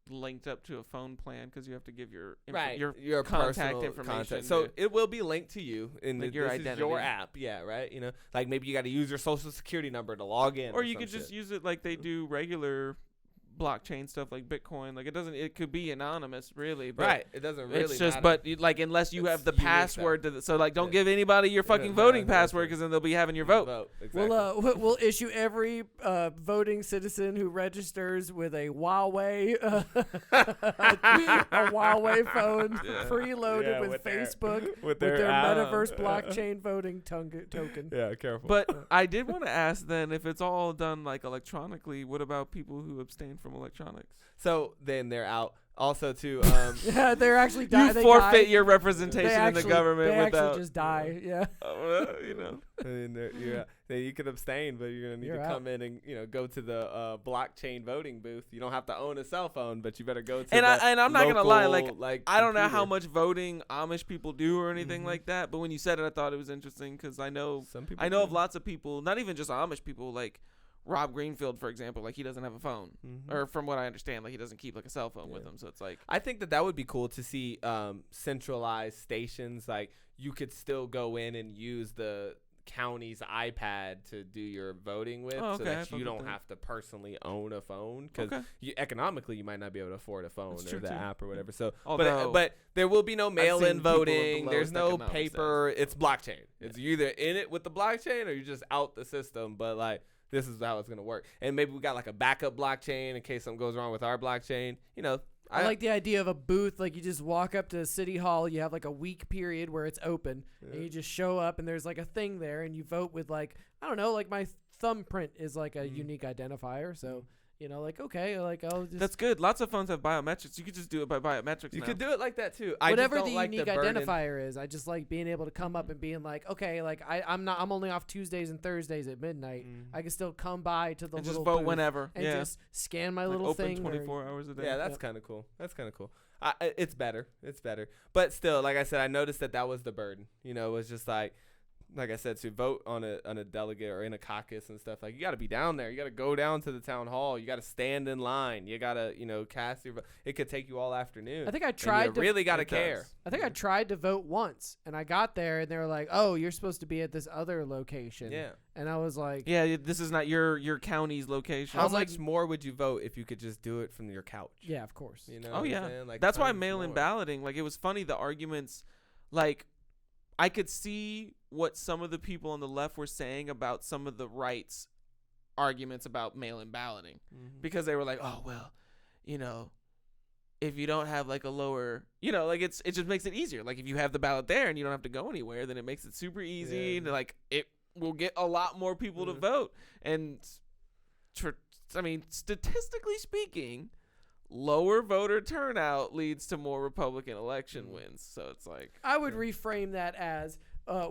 linked up to a phone plan because you have to give your contact information. So it will be linked to you in like your identity. Is your app, right? You know, like maybe you got to use your social security number to log in, or you could just use it like they do regular blockchain stuff like Bitcoin. Like it could be anonymous, really. But right. It doesn't really. It's just, matter. but like unless you have the password to so like don't give anybody your fucking voting password because then they'll be having your vote. Exactly. We'll issue every voting citizen who registers with a Huawei a Huawei phone preloaded with Facebook with their metaverse blockchain voting token. Yeah, careful. But I did want to ask then, if it's all done like electronically, what about people who abstain from electronics? So then they're out. Also, too, yeah, they're actually dying. You forfeit your representation in the government. They without, actually just die. Yeah. You know, I mean, you could abstain, but you're gonna need to come in and go to the blockchain voting booth. You don't have to own a cell phone, but you better go to. And I'm not gonna lie, like I don't know how much voting Amish people do or anything like that. But when you said it, I thought it was interesting because I know of lots of people, not even just Amish people, like Rob Greenfield, for example, like he doesn't have a phone, or from what I understand, like he doesn't keep like a cell phone with him. So it's like, I think that would be cool to see centralized stations. Like you could still go in and use the county's iPad to do your voting with, so that you don't have to personally own a phone, because economically you might not be able to afford a phone or the app or whatever. So, but there will be no mail-in voting. There's no paper. It's blockchain. It's you either in it with the blockchain or you're just out the system. But like, this is how it's going to work. And maybe we got like a backup blockchain in case something goes wrong with our blockchain. You know, I like the idea of a booth. Like you just walk up to City Hall. You have like a week period where it's open. And you just show up and there's like a thing there and you vote with like, I don't know, like my thumbprint is like a unique identifier. So You know, like, okay, like, I'll just... That's good. Lots of phones have biometrics. You could just do it by biometrics You now. could do it like that, too. Whatever I just the don't like unique burden. identifier is, I just like being able to come up and being like, okay, like, I'm only off Tuesdays and Thursdays at midnight. I can still come by to the and little just vote booth whenever. and just scan my little open thing. 24 hours a day. Yeah, that's kind of cool. That's kind of cool. It's better. It's better. But still, like I said, I noticed that was the burden. You know, it was just like I said, to vote on a delegate or in a caucus and stuff, like, you got to be down there. You got to go down to the town hall. You got to stand in line. You got to, cast your vote. It could take you all afternoon. I think I tried to really got to care. I think I tried to vote once, and I got there, and they were like, "Oh, you're supposed to be at this other location." Yeah. And I was like, "Yeah, this is not your county's location." How much more would you vote if you could just do it from your couch? Yeah, of course. You know. Oh yeah. Like, that's why mail-in balloting. Like, it was funny, the arguments. Like, I could see what some of the people on the left were saying about some of the right's arguments about mail-in balloting, because they were like, "Oh well, if you don't have like a lower, like it just makes it easier. Like, if you have the ballot there and you don't have to go anywhere, then it makes it super easy. And like, it will get a lot more people to vote. And statistically speaking, lower voter turnout leads to more Republican election wins. So it's like, I would reframe that as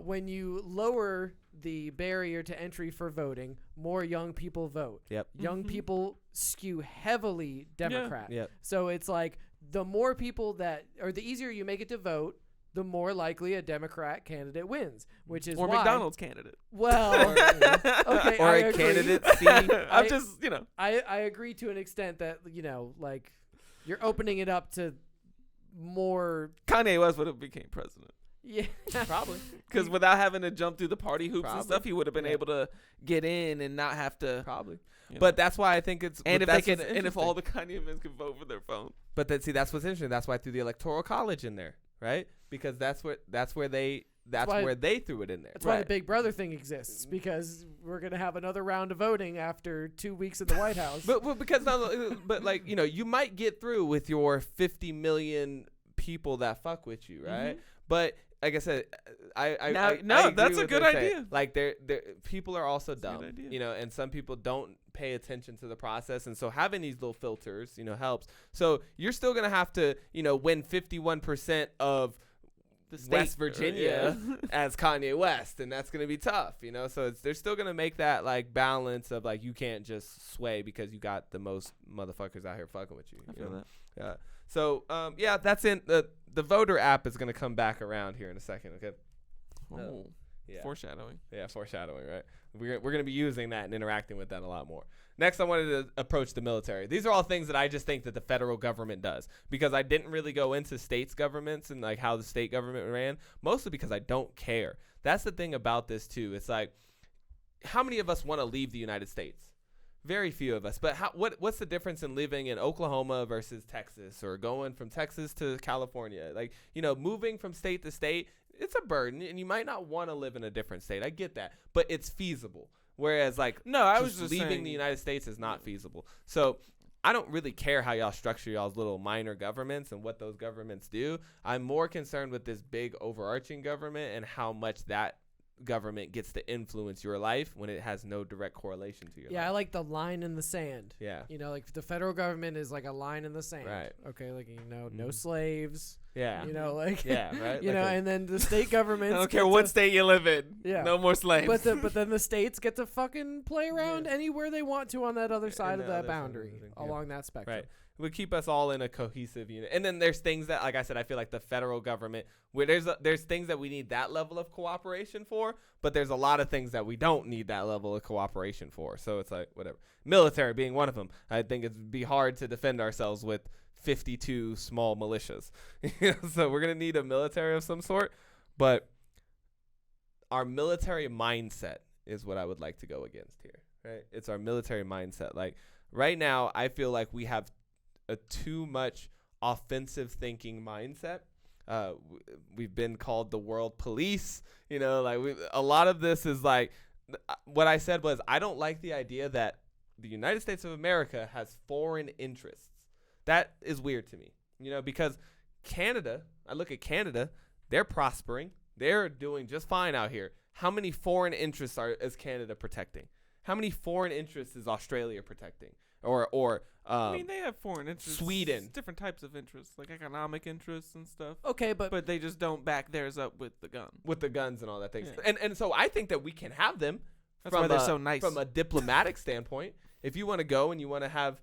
when you lower the barrier to entry for voting, more young people vote. Yep. Young people skew heavily Democrat. Yeah. Yep. So it's like, the more people the easier you make it to vote, the more likely a Democrat candidate wins, which is or why McDonald's candidate. Well, okay, or I a agree. candidate C. I'm just, I agree to an extent that, like, you're opening it up to more. Kanye West would have became president. Yeah, Probably. Because without having to jump through the party hoops and Probably. stuff, he would have been able to get in and not have to. Probably. you know. But that's why I think it's. And if that's they can, what's and if all the interesting. Kanye fans can vote for their phone. But that's what's interesting. That's why I threw the electoral college in there, right? Because that's where they threw it in there. That's why the Big Brother thing exists, because we're gonna have another round of voting after 2 weeks in the White House. but like, you might get through with your 50 million people that fuck with you, right? But like I said, I agree that's a with good what they say. idea. Like, people are also That's a dumb, good idea. and some people don't pay attention to the process, and so having these little filters, helps. So you're still gonna have to, win 51% of The state, West Virginia as Kanye West, and that's gonna be tough, So they're still gonna make that like balance of like, you can't just sway because you got the most motherfuckers out here fucking with you. I feel that. Yeah. So that's in the voter app is gonna come back around here in a second. Okay. Oh, Yeah. foreshadowing. Yeah, foreshadowing, right? We're going to be using that and interacting with that a lot more. Next, I wanted to approach the military. These are all things that I just think that the federal government does, because I didn't really go into states' governments and like how the state government ran, mostly because I don't care. That's the thing about this too. It's like, how many of us want to leave the United States? Very few of us. But what's the difference in living in Oklahoma versus Texas, or going from Texas to California? Like, moving from state to state, it's a burden, and you might not want to live in a different state. I get that, but it's feasible. Whereas, like, I was just leaving saying, the United States is not feasible. So I don't really care how y'all structure y'all's little minor governments and what those governments do. I'm more concerned with this big overarching government and how much that government gets to influence your life when it has no direct correlation to your life. Yeah, I like the line in the sand. Yeah. Like the federal government is like a line in the sand. Right. Okay, like, no slaves. Yeah. Like, yeah, right. And then the state government. I don't care what state you live in. Yeah. No more slaves. But then the states get to fucking play around anywhere they want to on that other side of that boundary, along that spectrum. Right. It would keep us all in a cohesive unit. And then there's things that, like I said, I feel like the federal government, where there's things that we need that level of cooperation for, but there's a lot of things that we don't need that level of cooperation for. So it's like, whatever. Military being one of them. I think it'd be hard to defend ourselves with 52 small militias. So we're going to need a military of some sort. But our military mindset is what I would like to go against here. Right? It's our military mindset. Like, right now, I feel like we have a too much offensive thinking mindset. We've been called the world police. A lot of this is like, what I said was, I don't like the idea that the United States of America has foreign interests. That is weird to me, because Canada, I look at Canada, they're prospering. They're doing just fine out here. How many foreign interests is Canada protecting? How many foreign interests is Australia protecting? or I mean, they have foreign interests. Sweden. Different types of interests, like economic interests and stuff. Okay, but they just don't back theirs up with the gun. With the guns and all that things. Yeah. And so I think that we can have them. That's why they're so nice. From a diplomatic standpoint, if you want to go and you want to have,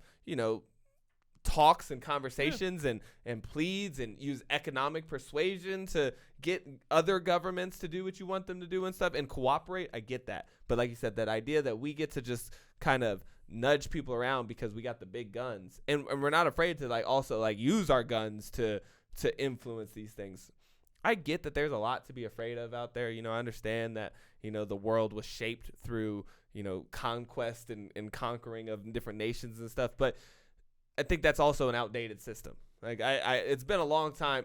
talks and conversations and pleads and use economic persuasion to get other governments to do what you want them to do and stuff and cooperate, I get that. But like you said, that idea that we get to just kind of nudge people around because we got the big guns and we're not afraid to also use our guns to influence these things. I get that there's a lot to be afraid of out there. I understand that, the world was shaped through, conquest and conquering of different nations and stuff. But I think that's also an outdated system. Like it's been a long time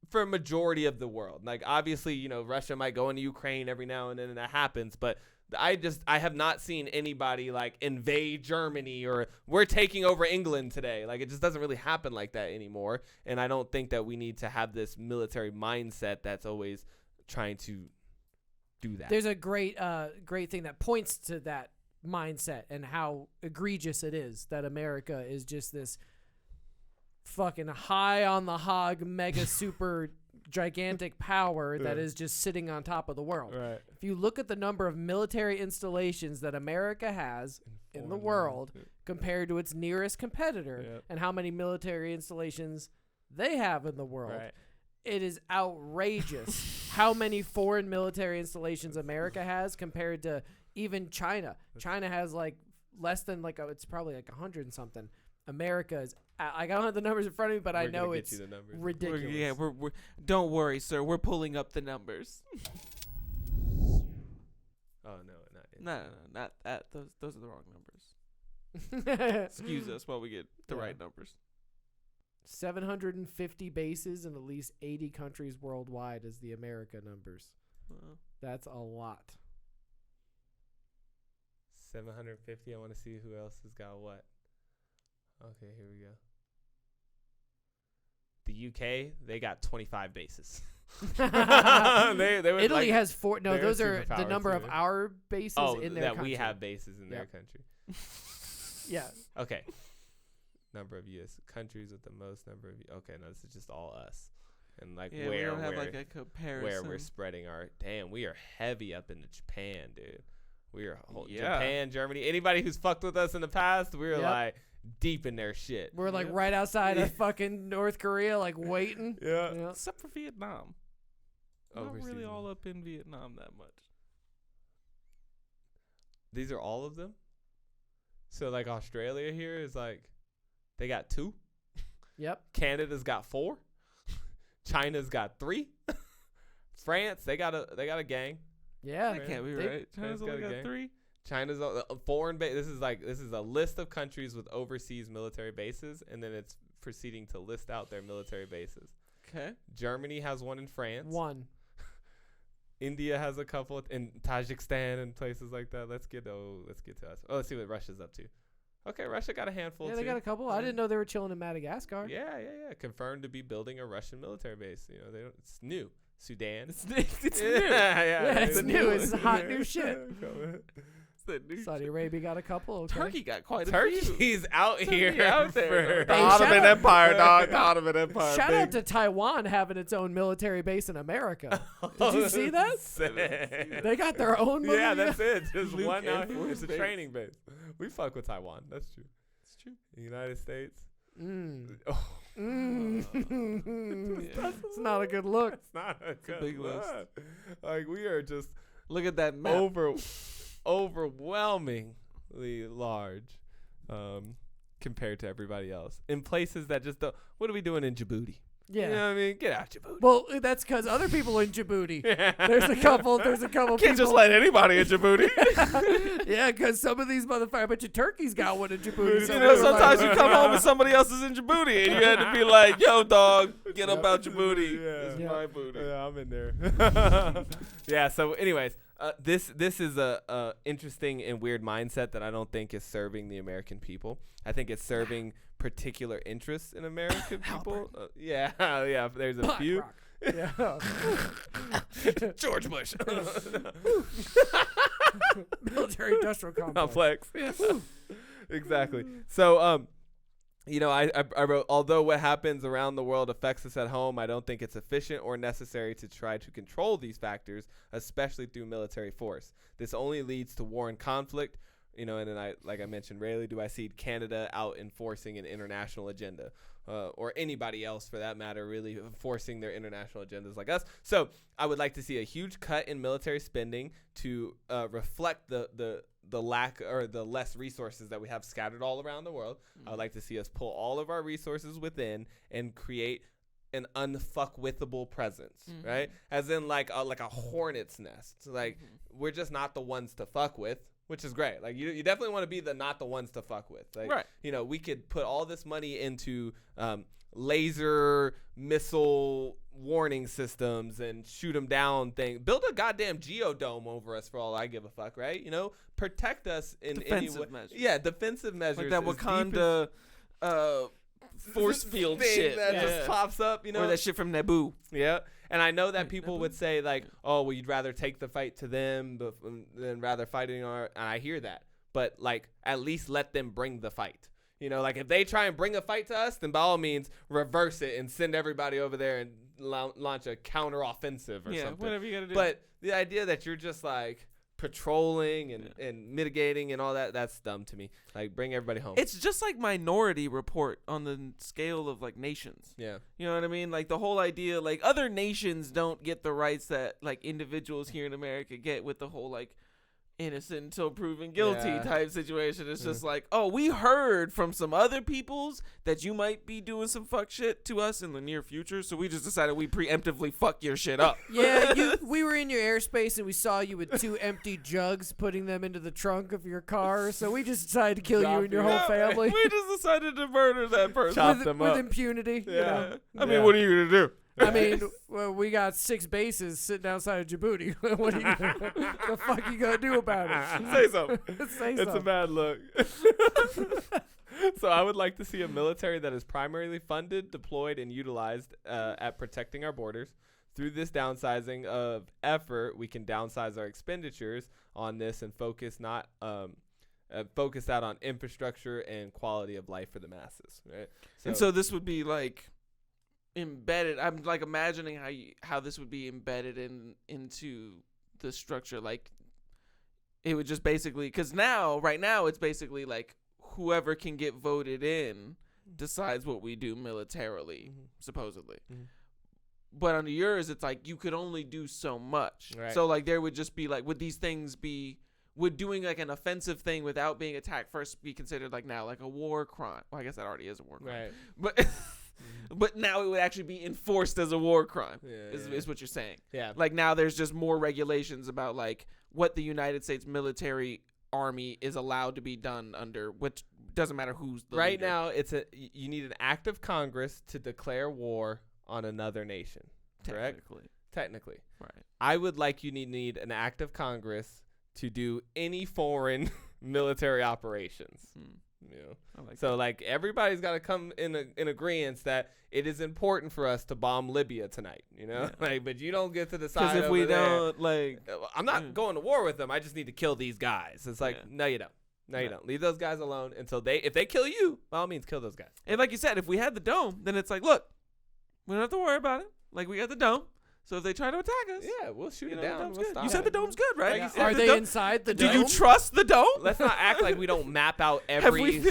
for a majority of the world. Like obviously, Russia might go into Ukraine every now and then and that happens, but I have not seen anybody invade Germany or we're taking over England today. Like it just doesn't really happen like that anymore. And I don't think that we need to have this military mindset that's always trying to do that. There's a great thing that points to that mindset and how egregious it is that America is just this fucking high on the hog mega super gigantic power that is just sitting on top of the world. Right. If you look at the number of military installations that America has in the world compared to its nearest competitor and how many military installations they have in the world, it is outrageous how many foreign military installations America has compared to even China. China has less than it's probably 100 and something. America is. I don't have the numbers in front of me, but I know it's ridiculous. We're don't worry, sir. We're pulling up the numbers. Oh no, not that. Those are the wrong numbers. Excuse us while we get the right numbers. 750 bases in at least 80 countries worldwide is the America numbers. That's a lot. 750. I want to see who else has got what. Okay, here we go. The UK, they got 25 bases. Italy has 4. No, those are the number of our bases in their country. We have bases in their country. Yeah. Okay. Number of U.S. countries with the most number of. Okay, no, this is just all us. And we don't have a comparison. Where we're spreading our. Damn, we are heavy up into Japan, dude. We are Japan, Germany. Anybody who's fucked with us in the past, we're deep in their shit. We're right outside of fucking North Korea, waiting. Yeah. Except for Vietnam. Not really all up in Vietnam that much. These are all of them? So Australia here is they got 2. Yep. Canada's got 4. China's got 3. France, they got a gang. Yeah, that can't be right. China's only got 3. China's a foreign base. This is a list of countries with overseas military bases, and then it's proceeding to list out their military bases. Okay. Germany has one in France. 1. India has a couple in Tajikistan and places like that. Let's get to us. Oh, let's see what Russia's up to. Okay, Russia got a handful. Yeah, they got a couple. I didn't know they were chilling in Madagascar. Yeah. Confirmed to be building a Russian military base. It's new. Sudan. It's new. It's new. It's hot new shit. New Saudi Arabia got a couple. Okay. Turkey got quite a few. Turkey's out here. Out there. The Ottoman Empire, dog. The Ottoman Empire. Shout out to Taiwan having its own military base in America. Did you see that? Sick. They got their own military. Yeah, that's it. Just Luke one out here. It's a base. training base. We fuck with Taiwan. That's true. It's true. The United States. It's not a good look. It's not a good big look. list. We are just look at that map. Overwhelmingly large compared to everybody else in places that just don't. What are we doing in Djibouti? Yeah. You know what I mean? Get out Djibouti. Well, that's because other people in Djibouti. There's a couple Can't people. just let anybody in Djibouti. Yeah, because some of these motherfuckers, I bet you Turkey's got one in Djibouti. Sometimes you come home and somebody else is in Djibouti and you had to be like, yo, dog, get up out Djibouti. Yeah. It's my booty. Yeah, I'm in there. Yeah, so anyways, this is a interesting and weird mindset that I don't think is serving the American people. I think it's serving particular interests in American people. Yeah, there's a few. Yeah. George Bush. Military industrial complex. Yes. Exactly. So, I wrote, although what happens around the world affects us at home, I don't think it's efficient or necessary to try to control these factors, especially through military force. This only leads to war and conflict. And then like I mentioned, rarely do I see Canada out enforcing an international agenda, or anybody else for that matter, really enforcing their international agendas like us. So I would like to see a huge cut in military spending to reflect the lack or the less resources that we have scattered all around the world. I would like to see us pull all of our resources within and create an unfuckwithable presence, right? As in like a hornet's nest. So we're just not the ones to fuck with, which is great. Like you definitely want to be not the ones to fuck with. Like, right. We could put all this money into laser missile warning systems and shoot them down thing. Build a goddamn geodome over us for all I give a fuck, right? Protect us in defensive any way. measures. Yeah, defensive measures. Like that Wakanda force field shit that just pops up, or that shit from Naboo. Yeah. And I know that people would say oh, well, you'd rather take the fight to them than rather fighting and I hear that. But at least let them bring the fight. If they try and bring a fight to us, then by all means reverse it and send everybody over there and launch a counter-offensive or something. Whatever you got to do. But the idea that you're just patrolling and mitigating and all that's dumb to me. Bring everybody home. It's just like Minority Report on the scale of nations. Yeah. You know what I mean? The whole idea, other nations don't get the rights that individuals here in America get with the whole innocent until proven guilty type situation. It's just oh, we heard from some other peoples that you might be doing some fuck shit to us in the near future, so we just decided we preemptively fuck your shit up. Yeah, we were in your airspace and we saw you with 2 empty jugs putting them into the trunk of your car, so we just decided to kill you and your whole family. We just decided to murder that person. Chop them up. With impunity. Yeah. I mean, what are you going to do? I mean, we got 6 bases sitting outside of Djibouti. What are the fuck you gonna do about it? Say something. Say it's something. a bad look. So I would like to see a military that is primarily funded, deployed, and utilized at protecting our borders. Through this downsizing of effort, we can downsize our expenditures on this and focus that on infrastructure and quality of life for the masses. Right. And so this would be embedded. I'm imagining how this would be embedded into the structure. It would just basically, because right now it's basically whoever can get voted in decides what we do militarily, supposedly. But under yours, it's you could only do so much. Right. So there would just be would these things would doing an offensive thing without being attacked first be considered now a war crime? Well, I guess that already is a war crime. Right. But but now it would actually be enforced as a war crime. Is what you're saying. Yeah. Now there's just more regulations about what the United States military army is allowed to be done under, which doesn't matter who's the right leader. Now you need an act of Congress to declare war on another nation. Correct? Technically. Right. I would you need an act of Congress to do any foreign military operations. Everybody's got to come in agreement that it is important for us to bomb Libya tonight, but you don't get to decide. Because if we don't, I'm not going to war with them. I just need to kill these guys. It's no, you don't. No, you don't. Leave those guys alone until if they kill you, by all means, kill those guys. And like you said, if we had the dome, then it's look, we don't have to worry about it. We got the dome. So if they try to attack us, we'll shoot it down. You said the dome's good, right? Are they inside the dome? Do you trust the dome? Let's not act like we don't map out every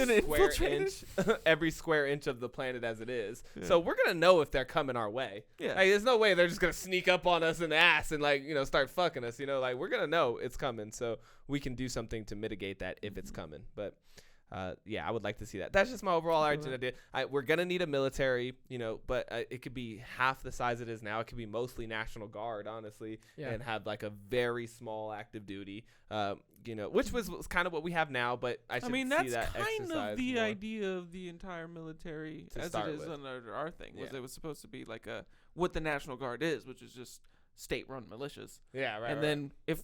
square inch of the planet as it is. Yeah. So we're gonna know if they're coming our way. Yeah. There's no way they're just gonna sneak up on us in the ass and start fucking us. We're gonna know it's coming, so we can do something to mitigate that if it's coming. But I would like to see that. That's just my overall idea. We're going to need a military, but it could be half the size it is now. It could be mostly National Guard, honestly, and have a very small active duty, which was kind of what we have now, but I should see that exercise that's kind of the more. idea of the entire military to as it is under our thing. It was supposed to be what the National Guard is, which is just state-run militias. Yeah, right. And then if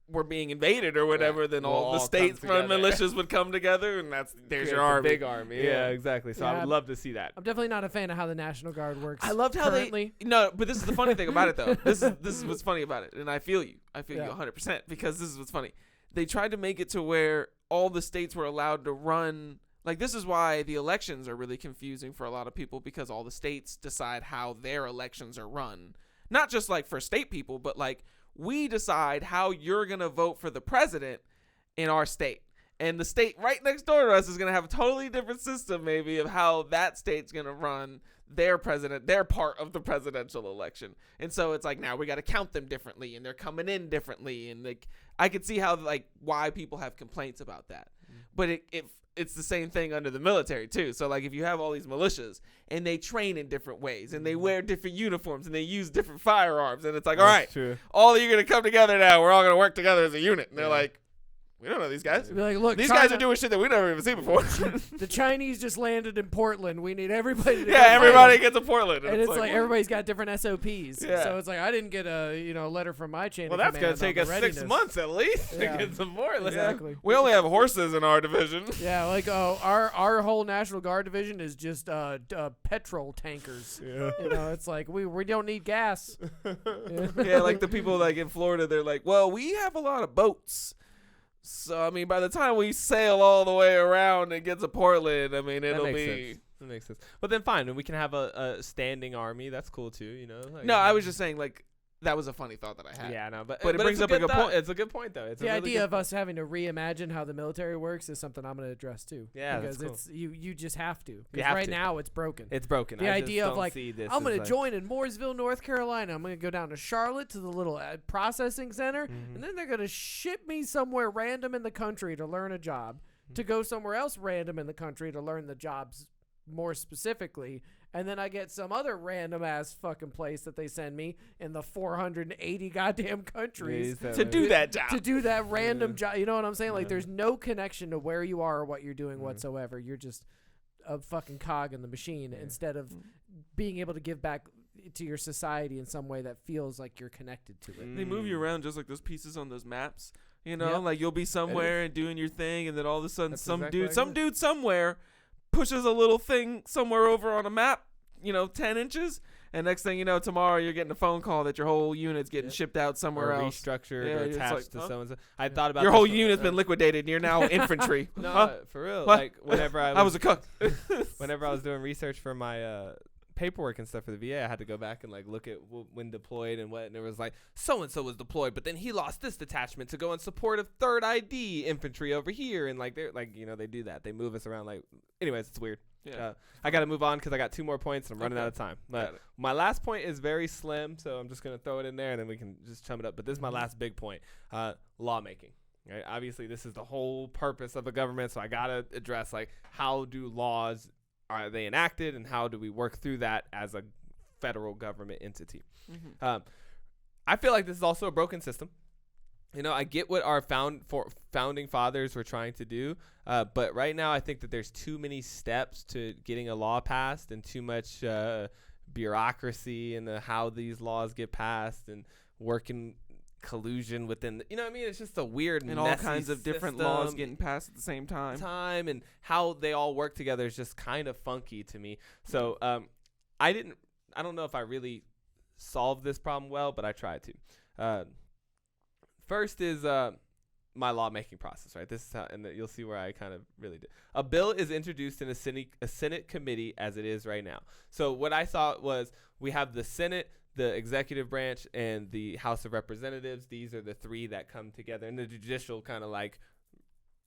we're being invaded or whatever, then all the states-run militias would come together, and there's your army. Big army. Yeah, exactly. So I would love to see that. I'm definitely not a fan of how the National Guard works. I loved how currently. but this is the funny thing about it, though. This is what's funny about it, and I feel you 100%, because this is what's funny. They tried to make it to where all the states were allowed to run. Like, this is why the elections are really confusing for a lot of people, because all the states decide how their elections are run. Not just, like, for state people, but, like, we decide how you're going to vote for the president in our state. And the state right next door to us is going to have a totally different system, maybe, of how that state's going to run their president, their part of the presidential election. And so it's like, now we got to count them differently, and they're coming in differently. And, like, I could see how, like, why people have complaints about that. But it's the same thing under the military too. So, like, if you have all these militias and they train in different ways and they wear different uniforms and they use different firearms, and it's like, all right, all of you are going to come together now. We're all going to work together as a unit. And they're like, we don't know these guys. Be like, look, these guys are doing shit that we never even seen before. The Chinese just landed in Portland. We need everybody to everybody gets to Portland. And it's like everybody's got different SOPs. Yeah. So it's like, I didn't get a letter from my chain of Well, that's command going to take us 6 months at least to get some more. Exactly. We only have horses in our division. Yeah, like our whole National Guard division is just petrol tankers. Yeah. You know, it's like we don't need gas. Yeah, like the people like in Florida, they're like, well, we have a lot of boats. So, I mean, by the time we sail all the way around and get to Portland, I mean, it'll be... That makes sense. But then fine, and we can have a standing army. That's cool too, you know? Like, no, I was just saying, like, that was a funny thought that I had. Yeah, no, but it brings up a good point. It's a good point, though. It's the a really idea of us having to reimagine how the military works is something I'm going to address too. Yeah, because that's cool. you just have to. Because right now it's broken. It's broken. The idea of like, I'm going to join in Mooresville, North Carolina. I'm going to go down to Charlotte to the little processing center, and then they're going to ship me somewhere random in the country to learn a job, to go somewhere else random in the country to learn the jobs more specifically. And then I get some other random ass fucking place that they send me in the 480 goddamn countries to do that job. To do that random job. You know what I'm saying? Like, there's no connection to where you are or what you're doing whatsoever. You're just a fucking cog in the machine instead of being able to give back to your society in some way that feels like you're connected to it. They move you around just like those pieces on those maps. You know, like you'll be somewhere and doing your thing, and then all of a sudden some dude somewhere pushes a little thing somewhere over on a map, 10 inches, and next thing you know, tomorrow you're getting a phone call that your whole unit's getting shipped out somewhere else. Restructured or attached to someone's. I thought about your whole unit's been liquidated and you're now infantry. No, for real. What? Like whenever I was a cook. Whenever I was doing research for my paperwork and stuff for the VA, I had to go back and like look at when deployed and what, and it was like so and so was deployed, but then he lost this detachment to go in support of TAID3I infantry over here, and like they're like they do that, they move us around. Like, anyways, it's weird. I got to move on because I got 2 more points and I'm running out of time. But my last point is very slim, so I'm just gonna throw it in there and then we can just chum it up. But this is my last big point: lawmaking. Right? Obviously, this is the whole purpose of the government, so I gotta address like how do laws are they enacted, and how do we work through that as a federal government entity? I feel like this is also a broken system. I get what our founding fathers were trying to do, but right now I think that there's too many steps to getting a law passed and too much bureaucracy in how these laws get passed and working collusion within it's just a weird and all kinds of different laws getting passed at the same time and how they all work together is just kind of funky to me. So I don't know if I really solved this problem well, but I tried to. First is my lawmaking process, right? This is how, and you'll see where I kind of really did. A bill is introduced in a Senate committee as it is right now. So what I thought was we have the Senate, the executive branch, and the House of Representatives. These are the 3 that come together, and the judicial kind of like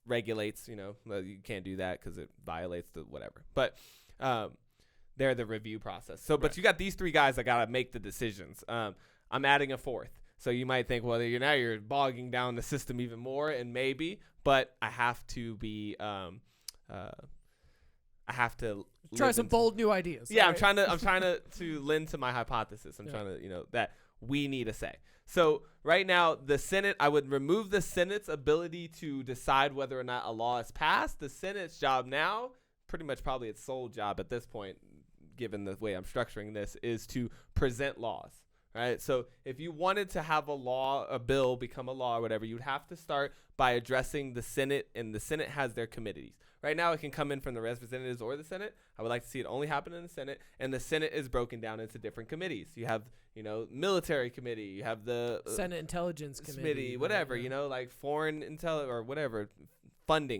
regulates, you can't do that because it violates the whatever. But they're the review process. So, but you got these 3 guys that got to make the decisions. I'm adding a 4th. So you might think, well, you're bogging down the system even more, and maybe, but I have to be, I have to try some bold new ideas. Yeah, right? I'm trying to lend to my hypothesis. I'm trying to, that we need a say. So right now, the Senate, I would remove the Senate's ability to decide whether or not a law is passed. The Senate's job now, pretty much probably its sole job at this point, given the way I'm structuring this, is to present laws. Right. So if you wanted to have a bill become a law or whatever, you'd have to start by addressing the Senate, and the Senate has their committees. Right now, it can come in from the representatives or the Senate. I would like to see it only happen in the Senate, and the Senate is broken down into different committees. You have, military committee. You have the Senate Intelligence Committee, whatever, like foreign intel or whatever,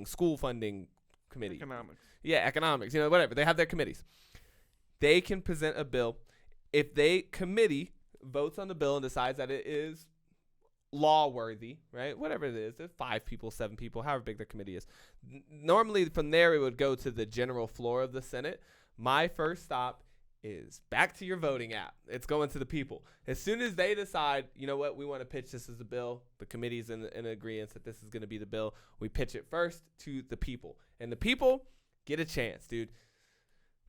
school funding committee. Economics. Yeah, economics, whatever. They have their committees. They can present a bill. If they committee votes on the bill and decides that it is law worthy, right? Whatever it is, there's 5 people, 7 people, however big their committee is. Normally from there, it would go to the general floor of the Senate. My first stop is back to your voting app. It's going to the people. As soon as they decide, you know what, we want to pitch this as a bill, the committee's in agreement that this is going to be the bill, we pitch it first to the people. And the people get a chance, dude.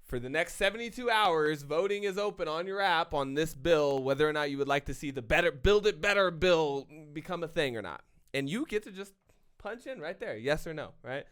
For the next 72 hours, voting is open on your app on this bill, whether or not you would like to see the Build It Better bill become a thing or not. And you get to just punch in right there, yes or no, right?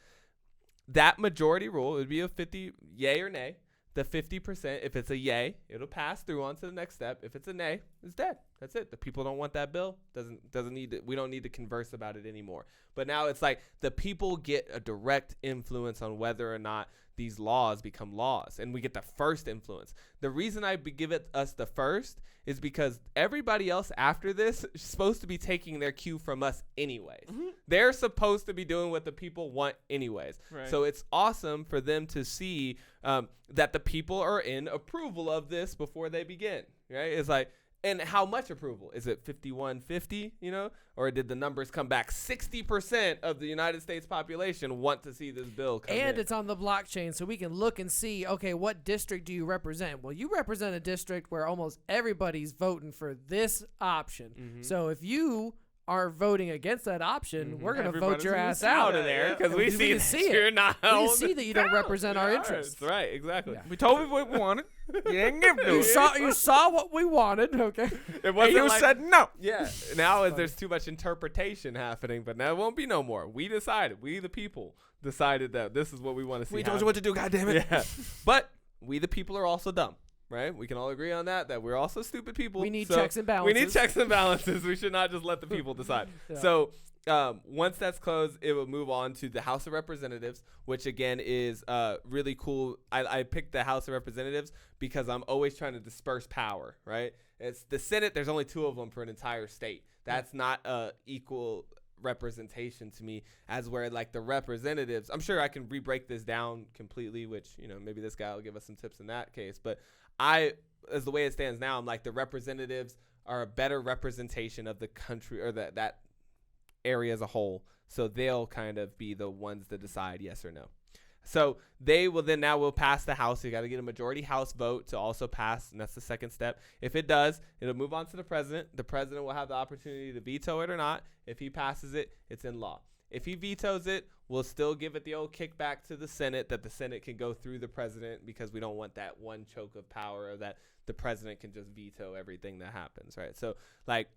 That majority rule would be a 50 yay or nay. The 50%, if it's a yay, it'll pass through on to the next step. If it's a nay, it's dead. That's it. The people don't want that bill. We don't need to converse about it anymore. But now it's like the people get a direct influence on whether or not these laws become laws, and we get the first influence. The reason I give it us the first is because everybody else after this is supposed to be taking their cue from us anyways. Mm-hmm. They're supposed to be doing what the people want anyways. Right. So it's awesome for them to see that the people are in approval of this before they begin, right? It's like, and how much approval? Is it 51-50, or did the numbers come back? 60% of the United States population want to see this bill come in. It's on the blockchain, so we can look and see, okay, what district do you represent? Well, you represent a district where almost everybody's voting for this option. Mm-hmm. So if you are voting against that option, we're going to vote your ass out of there because we see that you're not. We can see that you don't represent our interests. Right, exactly. Yeah. We told you what we wanted. You didn't give it. You saw what we wanted, okay? It wasn't you said no. Yeah. Now there's too much interpretation happening, but now it won't be no more. We decided. We the people decided that this is what we want to see. We told you what to do, goddammit. Yeah. But we the people are also dumb. Right? We can all agree on that we're also stupid people. We need checks and balances. We need checks and balances. We should not just let the people decide. Yeah. So once that's closed, it will move on to the House of Representatives, which, again, is really cool. I picked the House of Representatives because I'm always trying to disperse power, right? It's the Senate. There's only 2 of them for an entire state. That's not equal representation to me, as where like the representatives, I'm sure I can re-break this down completely, which, maybe this guy will give us some tips in that case, but as the way it stands now, I'm like the representatives are a better representation of the country or that area as a whole. So they'll kind of be the ones that decide yes or no. So they will then now will pass the House. You got to get a majority House vote to also pass, and that's the second step. If it does, it'll move on to the president. The president will have the opportunity to veto it or not. If he passes it, it's in law. If he vetoes it, we'll still give it the old kickback to the Senate that the Senate can go through the president because we don't want that one choke of power or that the president can just veto everything that happens, right? So, like,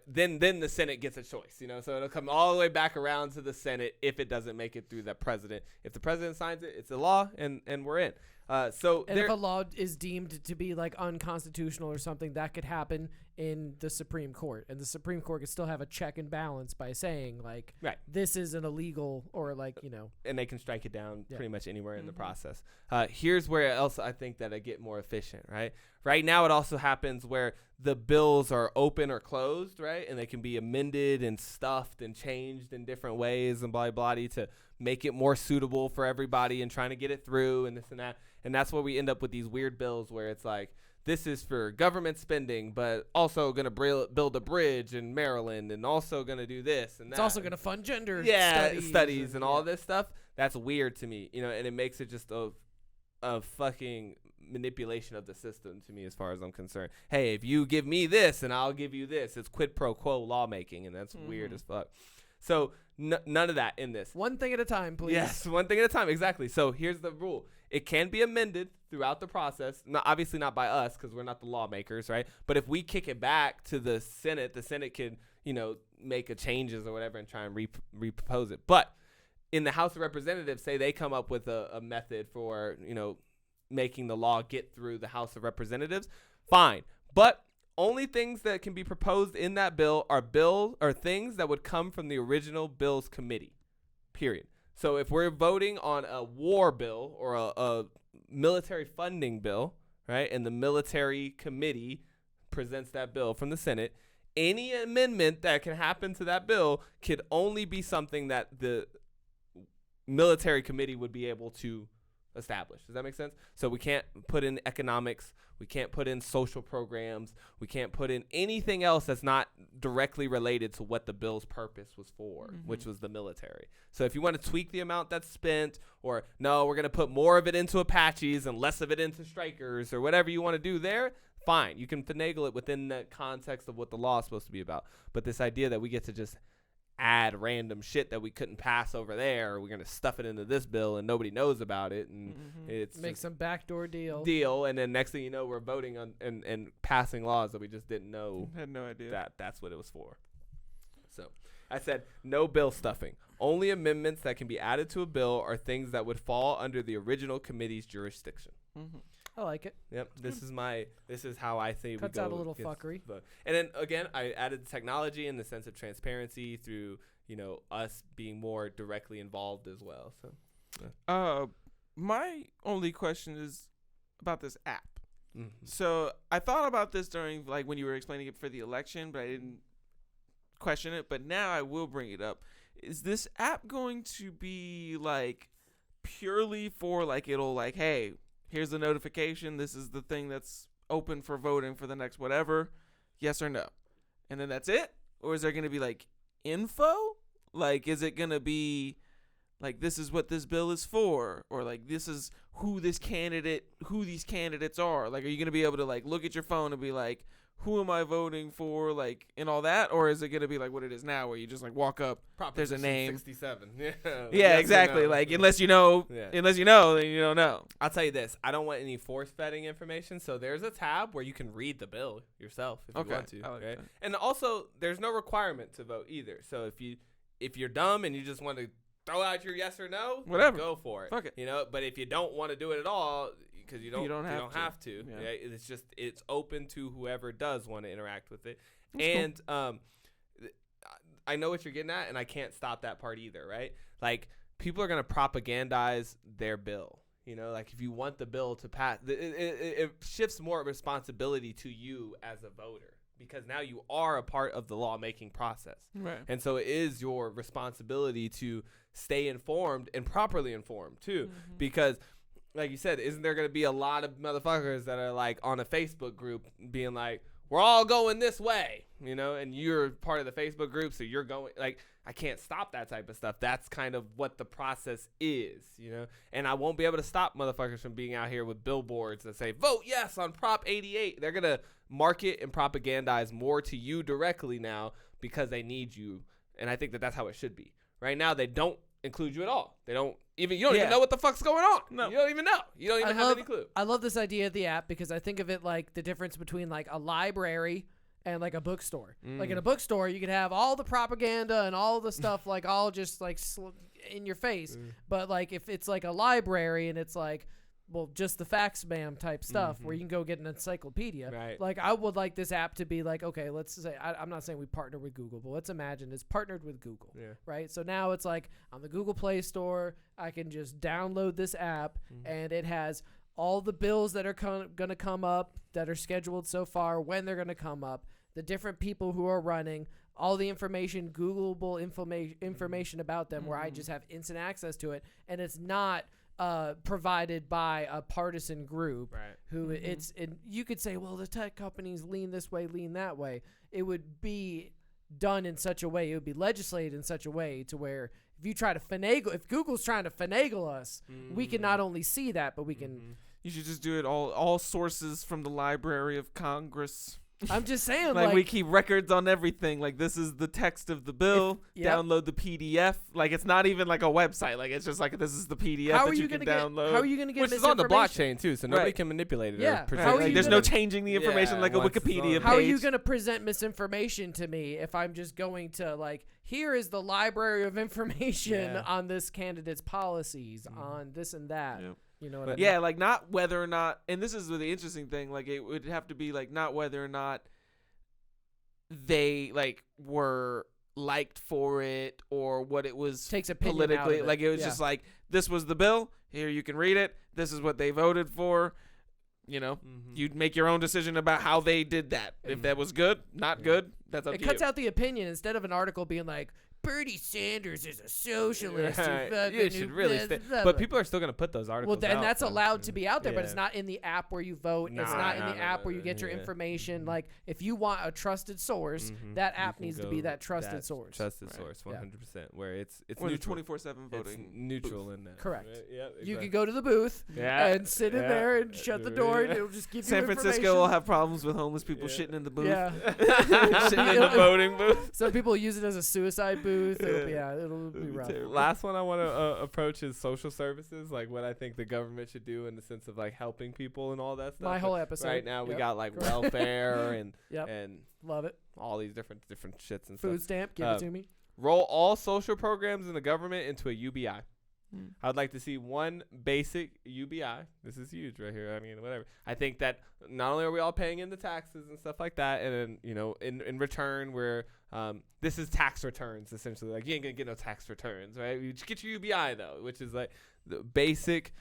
then the Senate gets a choice, so it'll come all the way back around to the Senate if it doesn't make it through the president. If the president signs it, it's a law, and we're in. If a law is deemed to be like unconstitutional or something, that could happen in the Supreme Court, and the Supreme Court could still have a check and balance by saying like, right, this is an illegal or like, and they can strike it down pretty much anywhere in the process. Here's where else I think that I get more efficient, right? Right now it also happens where the bills are open or closed, right? And they can be amended and stuffed and changed in different ways and blah, blah, blah to make it more suitable for everybody and trying to get it through and this and that. And that's where we end up with these weird bills where it's like, this is for government spending, but also going to build a bridge in Maryland and also going to do this and that. It's also going to fund gender studies and all this stuff. That's weird to me, and it makes it just a fucking manipulation of the system to me as far as I'm concerned. Hey, if you give me this and I'll give you this, it's quid pro quo lawmaking, and that's weird as fuck. So none of that in this. One thing at a time, please. Yes, one thing at a time, exactly. So here's the rule. It can be amended throughout the process. Obviously not by us because we're not the lawmakers, right? But if we kick it back to the Senate can, make changes or whatever and try and repropose it. But in the House of Representatives, say they come up with a method for, making the law get through the House of Representatives, fine. But only things that can be proposed in that bill are things that would come from the original bills committee, period. So if we're voting on a war bill or a military funding bill, right, and the military committee presents that bill from the Senate, any amendment that can happen to that bill could only be something that the military committee would be able to establish. Does that make sense? So we can't put in economics. We can't put in social programs. We can't put in anything else that's not directly related to what the bill's purpose was for, which was the military. So if you want to tweak the amount that's spent, or no, we're going to put more of it into Apaches and less of it into strikers, or whatever you want to do there, fine. You can finagle it within the context of what the law is supposed to be about. But this idea that we get to just add random shit that we couldn't pass over there, we're going to stuff it into this bill and nobody knows about it, and it's make some backdoor deal, and then next thing you know, we're voting on and passing laws that we just didn't know. Had no idea that's what it was for. So I said no bill stuffing. Only amendments that can be added to a bill are things that would fall under the original committee's jurisdiction. I like it. Yep. This is how I say cuts we go out a little fuckery. And then again, I added technology in the sense of transparency through, us being more directly involved as well. So my only question is about this app. So I thought about this during like when you were explaining it for the election, but I didn't question it. But now I will bring it up. Is this app going to be like purely for like it'll like, hey, here's the notification. This is the thing that's open for voting for the next whatever. Yes or no? And then that's it? Or is there going to be like info? Like, is it going to be like, this is what this bill is for? Or like, this is who these candidates are? Like, are you going to be able to like look at your phone and be like, who am I voting for? Like, and all that? Or is it going to be like what it is now where you just like walk up, there's a name. 67. Yeah, Yes exactly. no. Like, unless you know, then you don't know. I'll tell you this. I don't want any force vetting information. So there's a tab where you can read the bill yourself if you want to. I like that. And also, there's no requirement to vote either. So if you're dumb and you just want to throw out your yes or no, whatever, go for it. Fuck it. But if you don't want to do it at all, because you don't have to. Yeah. Yeah, it's open to whoever does want to interact with it. That's and I know what you're getting at, and I can't stop that part either, right? Like, people are going to propagandize their bill. Like if you want the bill to pass, it shifts more responsibility to you as a voter, because now you are a part of the lawmaking process. Right. And so it is your responsibility to stay informed and properly informed too, because like you said, isn't there going to be a lot of motherfuckers that are like on a Facebook group being like, we're all going this way, and you're part of the Facebook group. So you're going like, I can't stop that type of stuff. That's kind of what the process is, and I won't be able to stop motherfuckers from being out here with billboards that say, vote yes on Prop 88. They're going to market and propagandize more to you directly now because they need you. And I think that that's how it should be. Right now, they don't include you at all. You don't even know what the fuck's going on. No. You don't even know. You don't even have any clue. I love this idea of the app because I think of it like the difference between like a library and like a bookstore. Like in a bookstore, you could have all the propaganda and all the stuff like all just like in your face. But like if it's like a library and it's like, well, just the facts, ma'am type stuff where you can go get an encyclopedia. Right. Like I would like this app to be like, okay, let's say, I'm not saying we partner with Google, but let's imagine it's partnered with Google. Yeah. Right. So now it's like on the Google Play Store, I can just download this app and it has all the bills that are going to come up that are scheduled so far, when they're going to come up, the different people who are running, all the information, Googleable information about them where I just have instant access to it. And it's not provided by a partisan group who you could say, well, the tech companies lean this way, lean that way. It would be done in such a way, it would be legislated in such a way to where if you try to if Google's trying to finagle us, we can not only see that, but we can. You should just do it all sources from the Library of Congress. I'm just saying, like we keep records on everything. Like this is the text of the bill. Download the PDF. Like it's not even like a website. Like it's just like this is the PDF that you can download. How are you going to get which is on the blockchain too, so nobody can manipulate it. Yeah. Like, there's no changing the information like a Wikipedia page. How are you going to present misinformation to me if I'm just going to like, here is the library of information on this candidate's policies on this and that. Yep. You know what I mean? Yeah, like not whether or not, and this is the interesting thing, like it would have to be like not whether or not they like were liked for it or what it was takes opinion politically. Out of it. Like it was just like, this was the bill, here you can read it, this is what they voted for. You'd make your own decision about how they did that. If that was good, not good, that's up to you. It cuts out the opinion instead of an article being like, Bernie Sanders is a socialist. Right. You should really but people are still going to put those articles Well, then out, that's allowed to be out there, but Yeah. it's not in the app where you vote. It's not in the app where you get your information. Like, if you want a trusted source, that app needs to be that trusted source. Trusted source, 100%. Where it's or neutral. 24/7 voting. It's neutral in that. Correct. Right? Yeah, You can go to the booth and sit in there and shut the door, and it'll just give San you information. Francisco will have problems with homeless people shitting in the booth. Yeah. Shitting in the voting booth. Some people use it as a suicide booth. It'll be rough. Last one I want to approach is social services, like what I think the government should do in the sense of like helping people and all that stuff. My whole episode. Right now we Yep. got like welfare and and love it. all these different shits and Food stuff. stamp, give it to me. Roll all social programs in the government into a UBI. I'd like to see one basic UBI. This is huge right here. I mean, whatever. I think that not only are we all paying in the taxes and stuff like that, and then, you know, in return, we're this is tax returns essentially. Like, you ain't gonna get no tax returns, right? You just get your UBI though, which is like the basic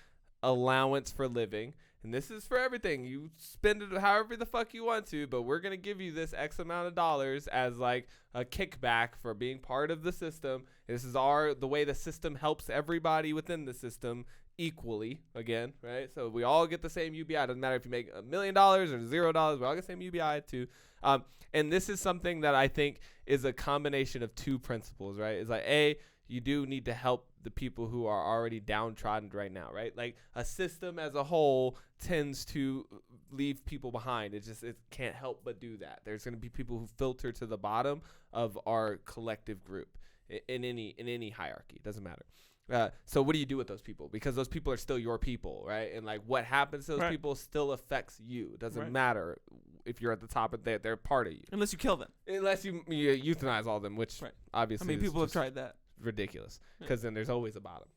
allowance for living. And this is for everything. You spend it however the fuck you want to, but we're going to give you this X amount of dollars as like a kickback for being part of the system. This is the way the system helps everybody within the system equally, again, right? So we all get the same UBI. It doesn't matter if you make $1 million or $0. We all get the same UBI too. And this is something that I think is a combination of two principles, right? It's like, A, you do need to help the people who are already downtrodden right now, right? Like a system as a whole tends to leave people behind. It can't help but do that. There's going to be people who filter to the bottom of our collective group in any hierarchy. It doesn't matter. So what do you do with those people? Because those people are still your people, right? And like what happens to those people still affects you. It doesn't matter if you're at the top of they're part of you. Unless you kill them. Unless you euthanize all of them, which obviously I mean, people have tried that. Ridiculous, because then there's always a bottom.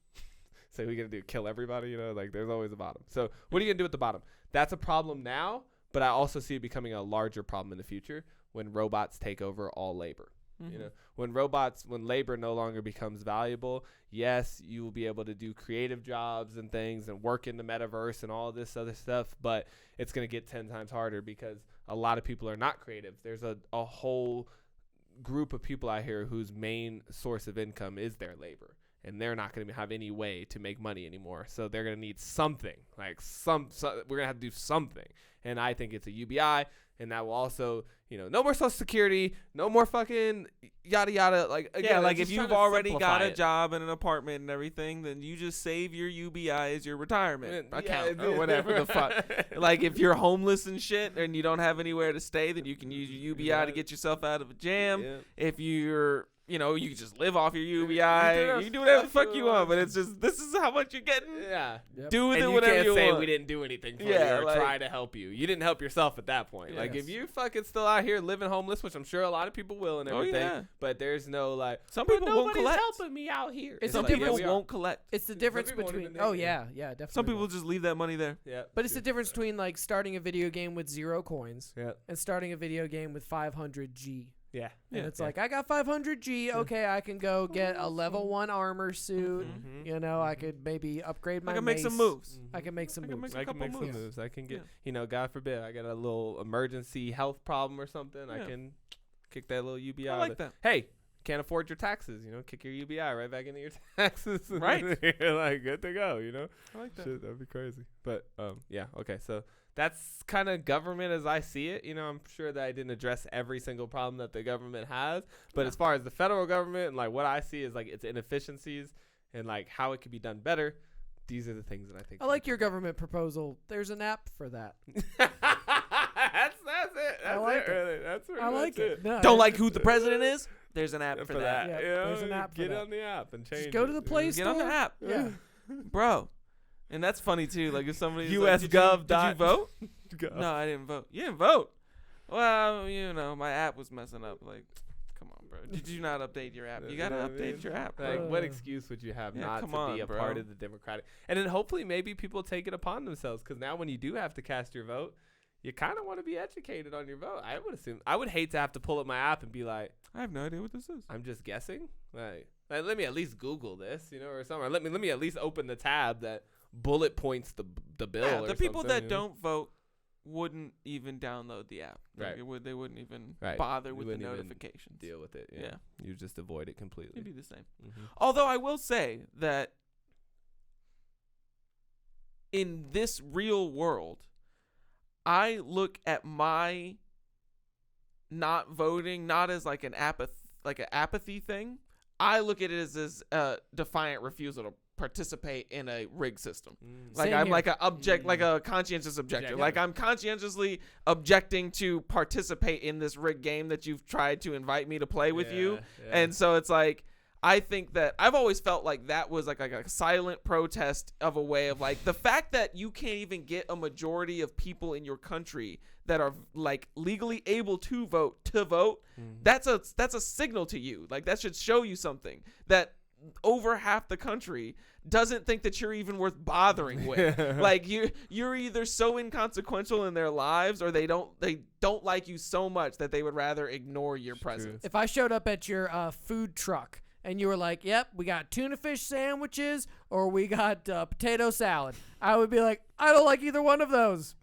So we gonna do kill everybody, you know? Like there's always a bottom. So what are you gonna do with the bottom? That's a problem now, but I also see it becoming a larger problem in the future when robots take over all labor. You know, when labor no longer becomes valuable, yes, you will be able to do creative jobs and things and work in the metaverse and all this other stuff, but it's going to get 10 times harder because a lot of people are not creative. There's a whole group of people out here whose main source of income is their labor, and they're not going to have any way to make money anymore. So they're going to need something, like we're going to have to do something. And I think it's a UBI, and that will also, you know, no more Social Security, no more fucking yada yada. Like, again, like if you've already got a job and an apartment and everything, then you just save your UBI as your retirement account or whatever the fuck. Like if you're homeless and shit and you don't have anywhere to stay, then you can use your UBI to get yourself out of a jam. If you're, you know, you can just live off your UBI. You can do whatever the fuck you want, but it's just, this is how much you're getting. Do with it whatever you want. You can't say we didn't do anything for you or try to help you. You didn't help yourself at that point. Like if you fucking still out here living homeless, which I'm sure a lot of people will and everything, but there's no like, some people won't collect. Nobody's helping me out here. Some people won't collect. It's the difference between, definitely. Some people just leave that money there. But it's the difference between like starting a video game with 0 coins and starting a video game with 500 G. And it's like, I got 500 G. Okay, I can go get a level 1 armor suit. You know, I could maybe upgrade my I can make some moves. I can make some moves. I can make some moves. I can get, you know, God forbid, I got a little emergency health problem or something. I can kick that little UBI. I like that. Hey, can't afford your taxes, you know, kick your UBI right back into your taxes. Right. You're like, good to go, you know. I like that. Shit, that'd be crazy. But, yeah, okay, so that's kind of government as I see it. You know, I'm sure that I didn't address every single problem that the government has. But as far as the federal government and, like, what I see is, like, its inefficiencies and, like, how it could be done better, these are the things that I think. I like your government proposal. There's an app for that. That's it. That's like it. Really. That's I like it. No, Don't like who the president is? There's an app for that. Yeah, you know, there's an app for get that. on the app and change. Just go to the Play Get Store. on the app. Yeah. Bro. And that's funny, too. Like, if somebody US like, Gov. Did you vote? Gov. No, I didn't vote. You didn't vote? Well, you know, my app was messing up. Like, come on, bro. Did you not update your app? You got to update your app, bro. Like, what excuse would you have not to be a bro. part of the Democratic? And then hopefully maybe people take it upon themselves, because now when you do have to cast your vote, you kind of want to be educated on your vote. I would assume. I would hate to have to pull up my app and be like, I have no idea what this is. I'm just guessing. Like let me at least Google this, you know, or something. Or let me at least open the tab that bullet points the bill. Yeah, or the people something, that you know? don't vote wouldn't even download the app. Right. Like they wouldn't even Right. bother with the wouldn't even notifications. Deal with it. Yeah. You just avoid it completely. It'd be the same. Mm-hmm. Although I will say that in this real world, I look at my not voting not as like an apathy thing. I look at it as a defiant refusal to participate in a rigged system. Like Same I'm here. like a conscientious objector. Like I'm conscientiously objecting to participate in this rigged game that you've tried to invite me to play with you. Yeah. And so it's like, I think that I've always felt like that was like a silent protest of a way of like the fact that you can't even get a majority of people in your country that are like legally able to vote. That's a signal to you. Like that should show you something that over half the country doesn't think that you're even worth bothering with. Like you're either so inconsequential in their lives or they don't like you so much that they would rather ignore your presence. If I showed up at your food truck and you were like, yep, we got tuna fish sandwiches or we got potato salad, I would be like, I don't like either one of those.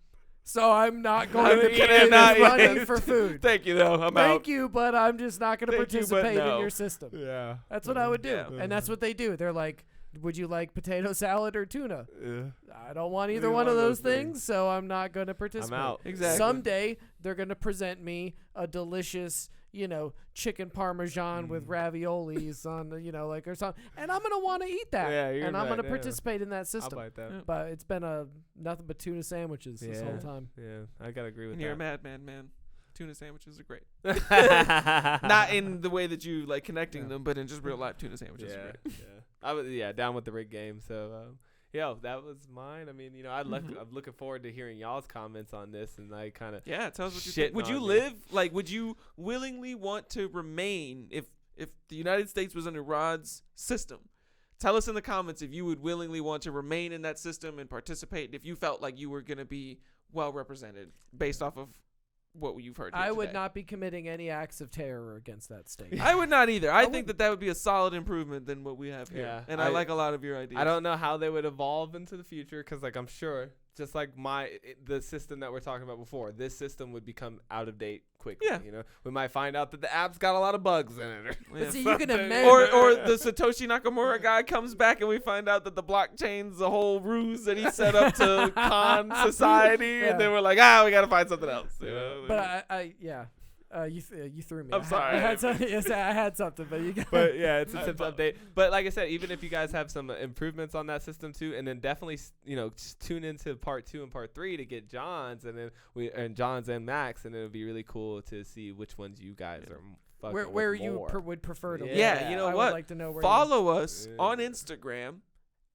So I'm not going to pay money for food. Thank you, though. I'm out. Thank you, but I'm just not going to participate in your system. Yeah. That's what I would do. Yeah. And that's what they do. They're like, would you like potato salad or tuna? Yeah. I don't want either one of those things, so I'm not going to participate. I'm out. Exactly. Someday they're going to present me a delicious, chicken parmesan with raviolis on, or something, and I'm going to want to eat that. Yeah, and I'm going to participate in that I'll system. bite that. But it's been nothing but tuna sandwiches this whole time. Yeah, I gotta agree with And that. you're a madman, man. Tuna sandwiches are great. Not in the way that you like connecting them, but in just real life, tuna sandwiches are great. I was down with the rig game. So that was mine. I mean, I'm looking forward to hearing y'all's comments on this and like kind of Tell us what you think. Would you would you willingly want to remain if the United States was under Rod's system? Tell us in the comments if you would willingly want to remain in that system and participate, if you felt like you were going to be well represented based off of what you've heard here I would today. not be committing any acts of terror against that state. I would not either. I think that would be a solid improvement than what we have here. Yeah, And I like a lot of your ideas. I don't know how they would evolve into the future because, like, I'm sure, just like the system that we're talking about before, this system would become out of date quickly. Yeah. We might find out that the app's got a lot of bugs in it. But see, you can amend. Or the Satoshi Nakamura guy comes back and we find out that the blockchain's a whole ruse that he set up to con society, and then we're like, we got to find something else. But you threw me. I'm sorry. I had something, but you got. But yeah, it's a tips update. But like I said, even if you guys have some improvements on that system too, and then definitely tune into part 2 and part 3 to get John's, and then John's and Max, and it'll be really cool to see which ones you guys are. Where you would prefer to. Yeah, you know I what? would like to know where. Follow us on Instagram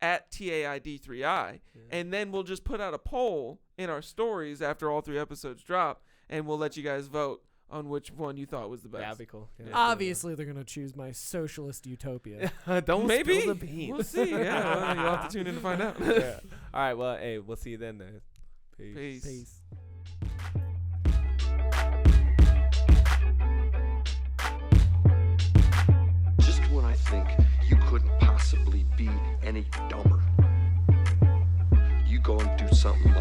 at TAID3I, and then we'll just put out a poll in our stories after all 3 episodes drop, and we'll let you guys vote on which one you thought was the best. That'd be cool. Yeah. Obviously, they're gonna choose my socialist utopia. Don't Maybe. spill the beans. We'll see. Yeah, well, you'll have to tune in to find out. Yeah. All right. Well, hey, we'll see you then. Peace. Peace. Just when I think you couldn't possibly be any dumber, you go and do something